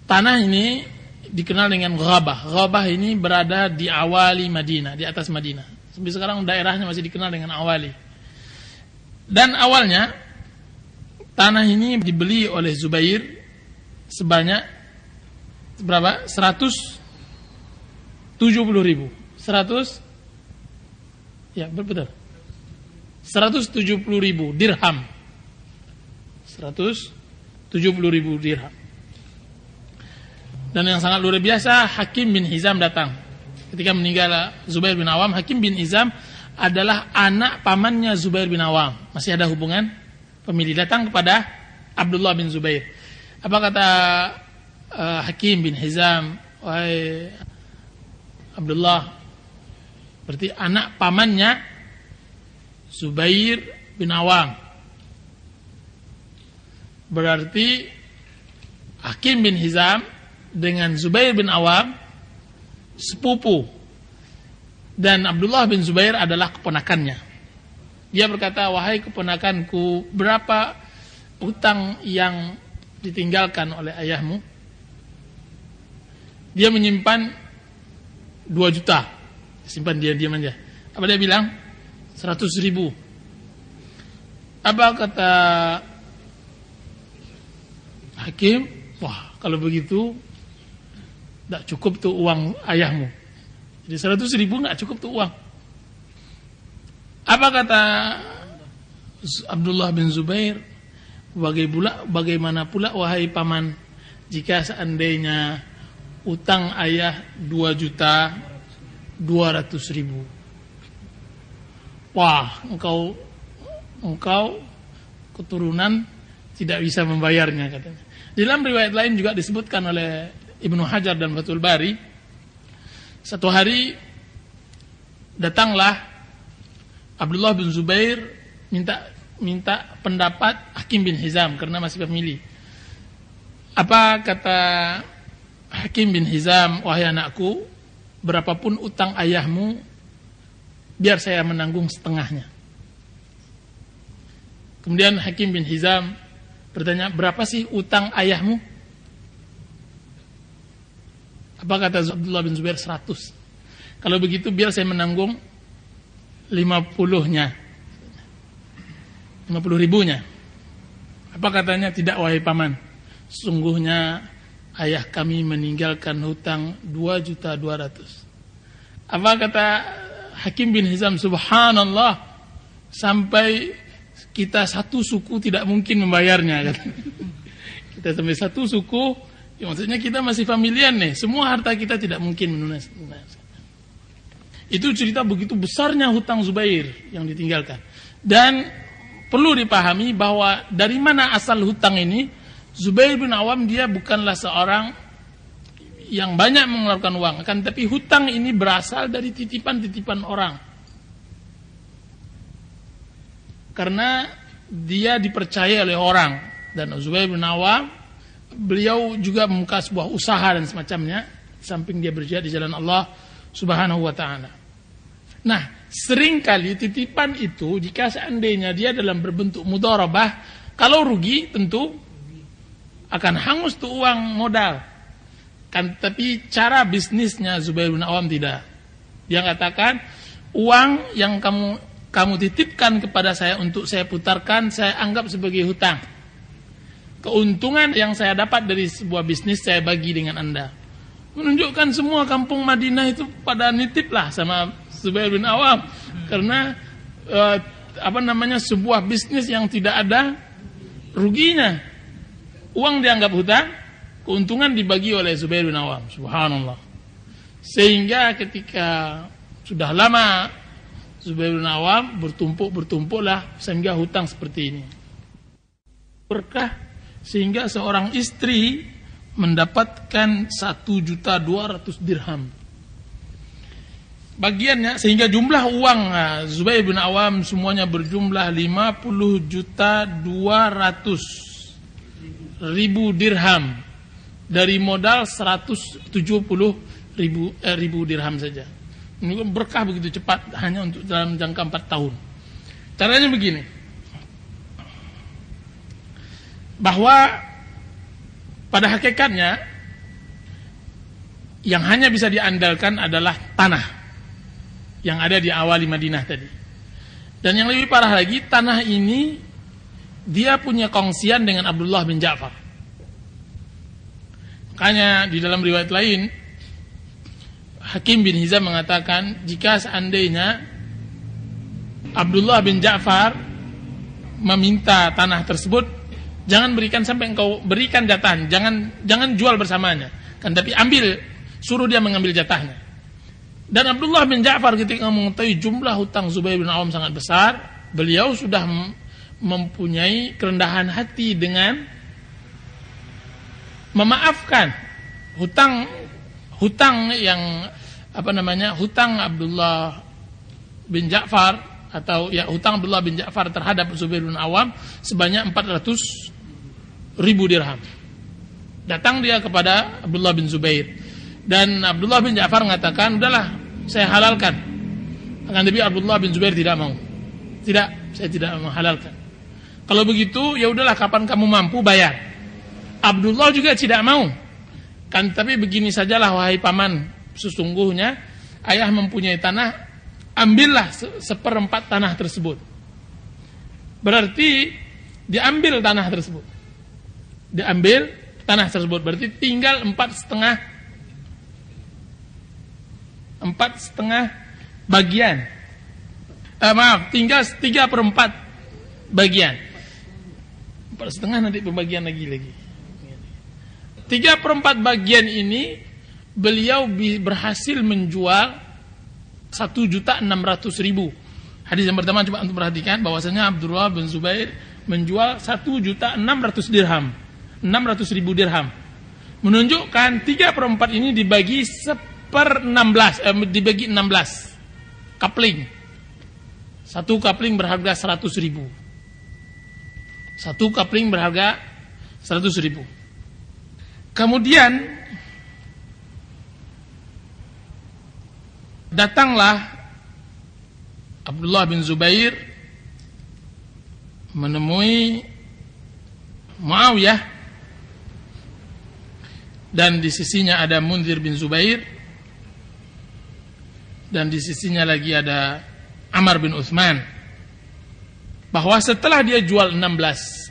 Tanah ini dikenal dengan Ghabah. Ghabah ini berada di awali Madinah, di atas Madinah. Sampai sekarang daerahnya masih dikenal dengan Awali. Dan awalnya tanah ini dibeli oleh Zubair sebanyak berapa? 170.000. 100 ya betul. 170.000 dirham. 170.000 dirham. Dan yang sangat luar biasa, Hakim bin Hizam datang. Ketika meninggal Zubair bin Awam, Hakim bin Hizam adalah anak pamannya Zubair bin Awam. Masih ada hubungan famili. Datang kepada Abdullah bin Zubair. Apa kata Hakim bin Hizam? Wahai Abdullah, berarti anak pamannya Zubair bin Awam. Berarti Hakim bin Hizam dengan Zubair bin Awam sepupu, dan Abdullah bin Zubair adalah keponakannya. Dia berkata, wahai keponakanku, berapa utang yang ditinggalkan oleh ayahmu? Dia menyimpan 2 juta. Simpan diam aja. Apa dia bilang? 100.000. Apa kata Hakim? Wah, kalau begitu tidak cukup tuh uang ayahmu. Jadi 100.000 nggak cukup tuh uang. Apa kata Abdullah bin Zubair? Bagaimana pula wahai paman, jika seandainya utang ayah 2.200.000. Wah, engkau keturunan tidak bisa membayarnya, katanya. Di dalam riwayat lain juga disebutkan oleh Ibnu Hajar dan Fathul Bari, satu hari datanglah Abdullah bin Zubair minta pendapat Hakim bin Hizam karena masih pemilih. Apa kata Hakim bin Hizam? Wahai anakku, berapapun utang ayahmu, biar saya menanggung setengahnya. Kemudian Hakim bin Hizam bertanya, berapa sih utang ayahmu? Apa kata Abdullah bin Zubair? 100. Kalau begitu biar saya menanggung 50-nya. 50.000-nya. Apa katanya? Tidak wahai paman, sungguhnya ayah kami meninggalkan hutang 2.200.000. Apa kata Hakim bin Hizam? Subhanallah, sampai kita satu suku tidak mungkin membayarnya. Kita sampai satu suku, ya maksudnya kita masih familian nih, semua harta kita tidak mungkin melunaskan. Itu cerita begitu besarnya hutang Zubair yang ditinggalkan. Dan perlu dipahami bahwa dari mana asal hutang ini. Zubair bin Awam dia bukanlah seorang yang banyak mengeluarkan uang, kan, tapi hutang ini berasal dari titipan-titipan orang. Karena dia dipercaya oleh orang. Dan Zubair bin Awam, beliau juga membuka sebuah usaha dan semacamnya, samping dia berjihad di jalan Allah Subhanahu wa ta'ala. Nah, seringkali titipan itu jika seandainya dia dalam berbentuk mudharabah, kalau rugi tentu akan hangus tuh uang modal. Kan, tapi cara bisnisnya Zubair bin Awam tidak. Dia katakan, uang yang kamu titipkan kepada saya untuk saya putarkan, saya anggap sebagai hutang. Keuntungan yang saya dapat dari sebuah bisnis saya bagi dengan Anda. Menunjukkan semua kampung Madinah itu pada nitip lah sama Zubair bin Awam, karena sebuah bisnis yang tidak ada ruginya. Uang dianggap hutang, keuntungan dibagi oleh Zubair bin Awam. Subhanallah. Sehingga ketika sudah lama Zubair bin Awam bertumpuklah sehingga hutang seperti ini. Berkah sehingga seorang istri mendapatkan 1.200.000 dirham. Bagiannya, sehingga jumlah uang Zubair bin Awam semuanya berjumlah 50.200.000 dirham dari modal 170.000 dirham saja. Ini berkah begitu cepat hanya untuk dalam jangka 4 tahun. Caranya begini, bahwa pada hakikatnya yang hanya bisa diandalkan adalah tanah yang ada di awali Madinah tadi. Dan yang lebih parah lagi, tanah ini dia punya kongsian dengan Abdullah bin Ja'far. Makanya di dalam riwayat lain Hakim bin Hizam mengatakan, jika seandainya Abdullah bin Ja'far meminta tanah tersebut, jangan berikan sampai engkau berikan jatahan, jangan jual bersamanya, kan, tapi ambil, suruh dia mengambil jatahnya. Dan Abdullah bin Ja'far ketika mengetahui jumlah hutang Zubair bin Awam sangat besar, beliau sudah mempunyai kerendahan hati dengan memaafkan hutang yang hutang Abdullah bin Ja'far, atau ya hutang Abdullah bin Ja'far terhadap Zubair bin Awam sebanyak 400 dirham. Datang dia kepada Abdullah bin Zubair, dan Abdullah bin Ja'far mengatakan, udahlah saya halalkan. Akan tapi Abdullah bin Zubair tidak mau. Tidak, saya tidak menghalalkan. Kalau begitu, ya udahlah, kapan kamu mampu bayar. Abdullah juga tidak mau. Kan tapi begini sajalah wahai paman, sesungguhnya ayah mempunyai tanah, ambillah 1/4 tanah tersebut. Berarti diambil tanah tersebut. Diambil tanah tersebut, berarti tinggal 4,5 bagian. Tinggal 3/4 bagian. 4,5 nanti pembagian lagi. 3/4 bagian ini beliau berhasil menjual 1.600.000. Hadis yang pertama coba untuk perhatikan bahwasanya Abdullah bin Zubair menjual 1.600.000 dirham. 600.000 dirham. Menunjukkan 3/4 ini dibagi 16 kapling. Satu kapling berharga 100.000. Satu kapling berharga 100.000. Kemudian datanglah Abdullah bin Zubair menemui Muawiyah, dan di sisinya ada Munzir bin Zubair, dan di sisinya lagi ada Ammar bin Uthman, bahwa setelah dia jual 16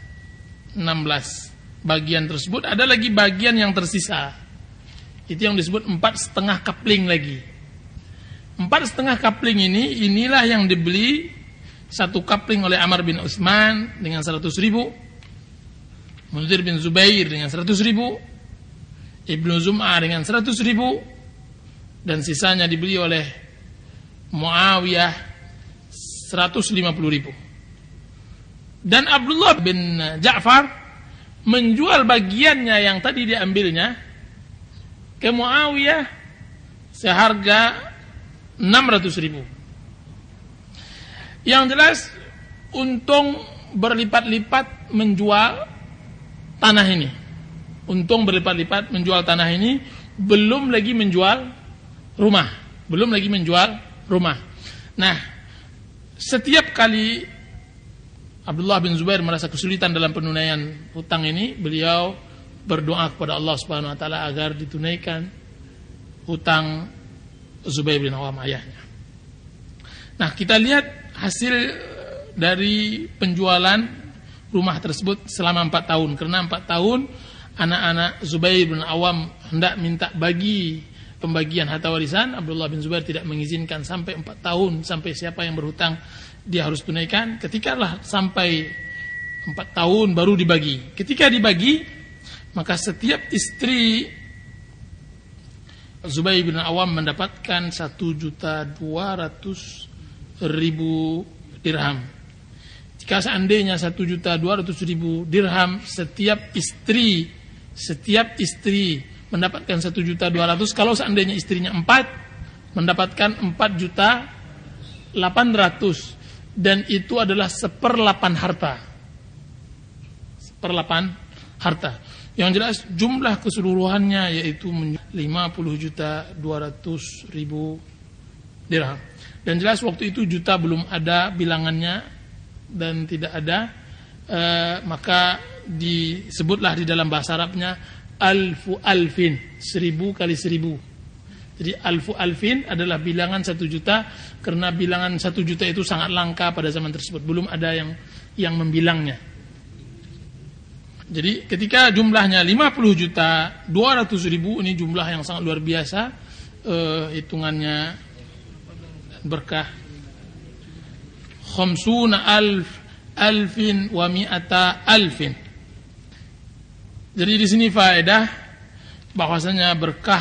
bagian tersebut, ada lagi bagian yang tersisa. Itu yang disebut 4,5 kapling lagi. 4,5 kapling inilah yang dibeli satu kapling oleh Ammar bin Uthman dengan 100.000, Munzir bin Zubair dengan 100.000, Ibnu Zum'ah dengan 100.000, dan sisanya dibeli oleh Muawiyah 150.000. Dan Abdullah bin Ja'far menjual bagiannya yang tadi diambilnya ke Muawiyah seharga 600.000. Yang jelas untung berlipat-lipat menjual tanah ini. Untung berlipat-lipat menjual tanah ini, belum lagi menjual rumah. Nah, setiap kali Abdullah bin Zubair merasa kesulitan dalam penunaian hutang ini, beliau berdoa kepada Allah Subhanahu wa taala agar ditunaikan hutang Zubair bin Awam ayahnya. Nah, kita lihat hasil dari penjualan rumah tersebut selama 4 tahun. Karena 4 tahun anak-anak Zubair bin Awam hendak minta pembagian harta warisan, Abdullah bin Zubair tidak mengizinkan sampai 4 tahun, sampai siapa yang berhutang dia harus tunaikan. Ketikalah sampai 4 tahun baru dibagi. Ketika dibagi, maka setiap istri Zubair bin Awam mendapatkan 1.200.000 dirham. Jika seandainya 1.200.000 dirham setiap istri mendapatkan 1.200.000, kalau seandainya istrinya 4 mendapatkan 4.800.000, dan itu adalah 1/8 harta. 1/8 harta. Yang jelas jumlah keseluruhannya yaitu 50.200.000 dirham. Dan jelas waktu itu juta belum ada bilangannya dan tidak ada, maka disebutlah di dalam bahasa Arabnya alfu alfin, 1.000 kali 1.000. Jadi alfu alfin adalah bilangan 1 juta, karena bilangan 1 juta itu sangat langka pada zaman tersebut, belum ada yang membilangnya. Jadi ketika jumlahnya 50.200.000, ini jumlah yang sangat luar biasa, hitungannya berkah. 50,000 wa 100,000. Jadi di sini faedah bahwasanya berkah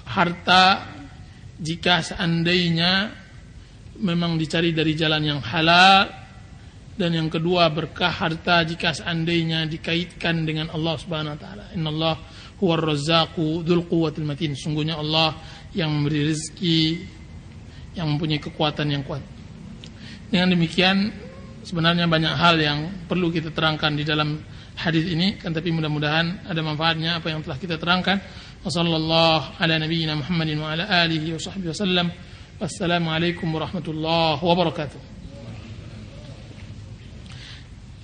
harta jika seandainya memang dicari dari jalan yang halal, dan yang kedua berkah harta jika seandainya dikaitkan dengan Allah Subhanahu wa taala. Innallaha huwar razzaqu dzul quwwatil matin. Sungguhnya Allah yang memberi rezeki, yang mempunyai kekuatan yang kuat. Dengan demikian sebenarnya banyak hal yang perlu kita terangkan di dalam hadis ini, kan tapi mudah-mudahan ada manfaatnya apa yang telah kita terangkan. Wassallallahu ala nabiyyina Muhammadin wa ala alihi wa sahbihi wasallam. Wassalamualaikum warahmatullahi wabarakatuh.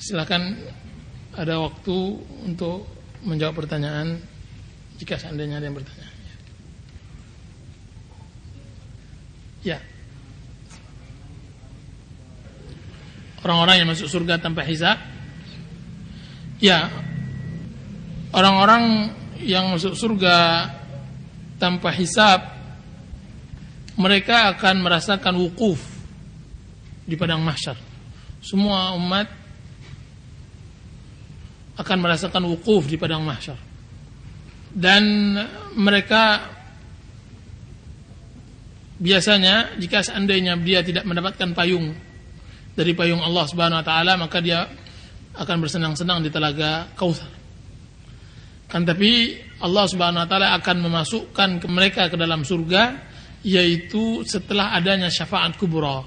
Silakan, ada waktu untuk menjawab pertanyaan jika seandainya ada yang bertanya. Ya. Orang-orang yang masuk surga tanpa hisab. Ya. Orang-orang yang masuk surga tanpa hisab, mereka akan merasakan wukuf di padang mahsyar. Semua umat akan merasakan wukuf di padang mahsyar. Dan mereka biasanya jika seandainya dia tidak mendapatkan payung dari payung Allah Subhanahu wa taala, maka dia akan bersenang-senang di telaga Kautsar. Kan tapi Allah Subhanahu wa taala akan memasukkan mereka ke dalam surga, yaitu setelah adanya syafaat kubra.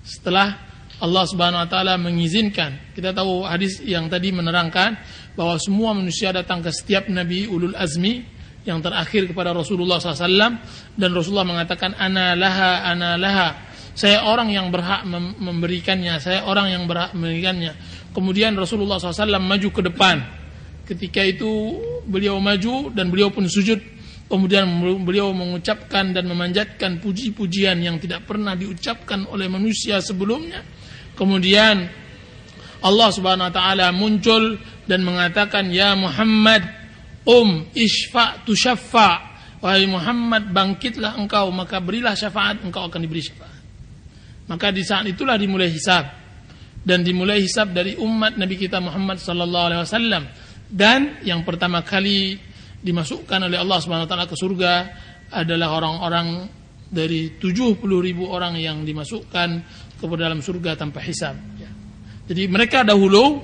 Setelah Allah Subhanahu wa taala mengizinkan. Kita tahu hadis yang tadi menerangkan bahwa semua manusia datang ke setiap nabi ulul azmi yang terakhir kepada Rasulullah SAW, dan Rasulullah mengatakan ana laha, saya orang yang berhak memberikannya, saya orang yang berhak memberikannya. Kemudian Rasulullah SAW maju ke depan. Ketika itu beliau maju dan beliau pun sujud. Kemudian beliau mengucapkan dan memanjatkan puji-pujian yang tidak pernah diucapkan oleh manusia sebelumnya. Kemudian Allah Subhanahu wa taala muncul dan mengatakan, ya Muhammad, ishfa tushaffa, wahai Muhammad, bangkitlah engkau, maka berilah syafaat, engkau akan diberi syafaat. Maka di saat itulah dimulai hisab, dan dimulai hisab dari umat Nabi kita Muhammad sallallahu alaihi wasallam. Dan yang pertama kali dimasukkan oleh Allah Subhanahu wa taala ke surga adalah orang-orang dari 70.000 orang yang dimasukkan ke dalam surga tanpa hisab. Jadi mereka dahulu,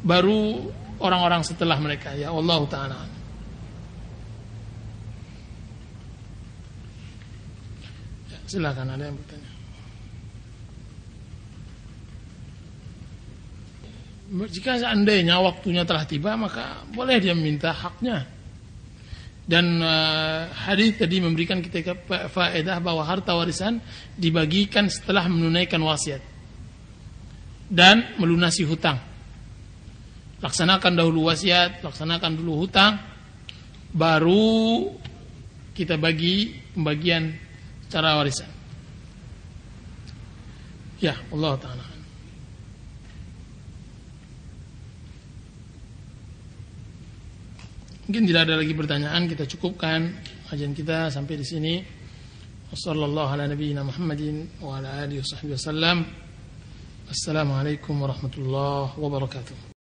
baru orang-orang setelah mereka. Ya Allah Ta'ala. Ya, silakan, ada yang bertanya. Jika seandainya waktunya telah tiba, maka boleh dia minta haknya. Dan hadis tadi memberikan kita faedah bahwa harta warisan dibagikan setelah menunaikan wasiat dan melunasi hutang. Laksanakan dahulu wasiat, laksanakan dulu hutang, baru kita bagi pembagian cara warisan. Ya, Allah Ta'ala. Mungkin tidak ada lagi pertanyaan, kita cukupkan kajian kita sampai di sini. Wassallallahu ala nabiyyina Muhammadin wa ala alihi wasallam. Assalamualaikum warahmatullahi wabarakatuh.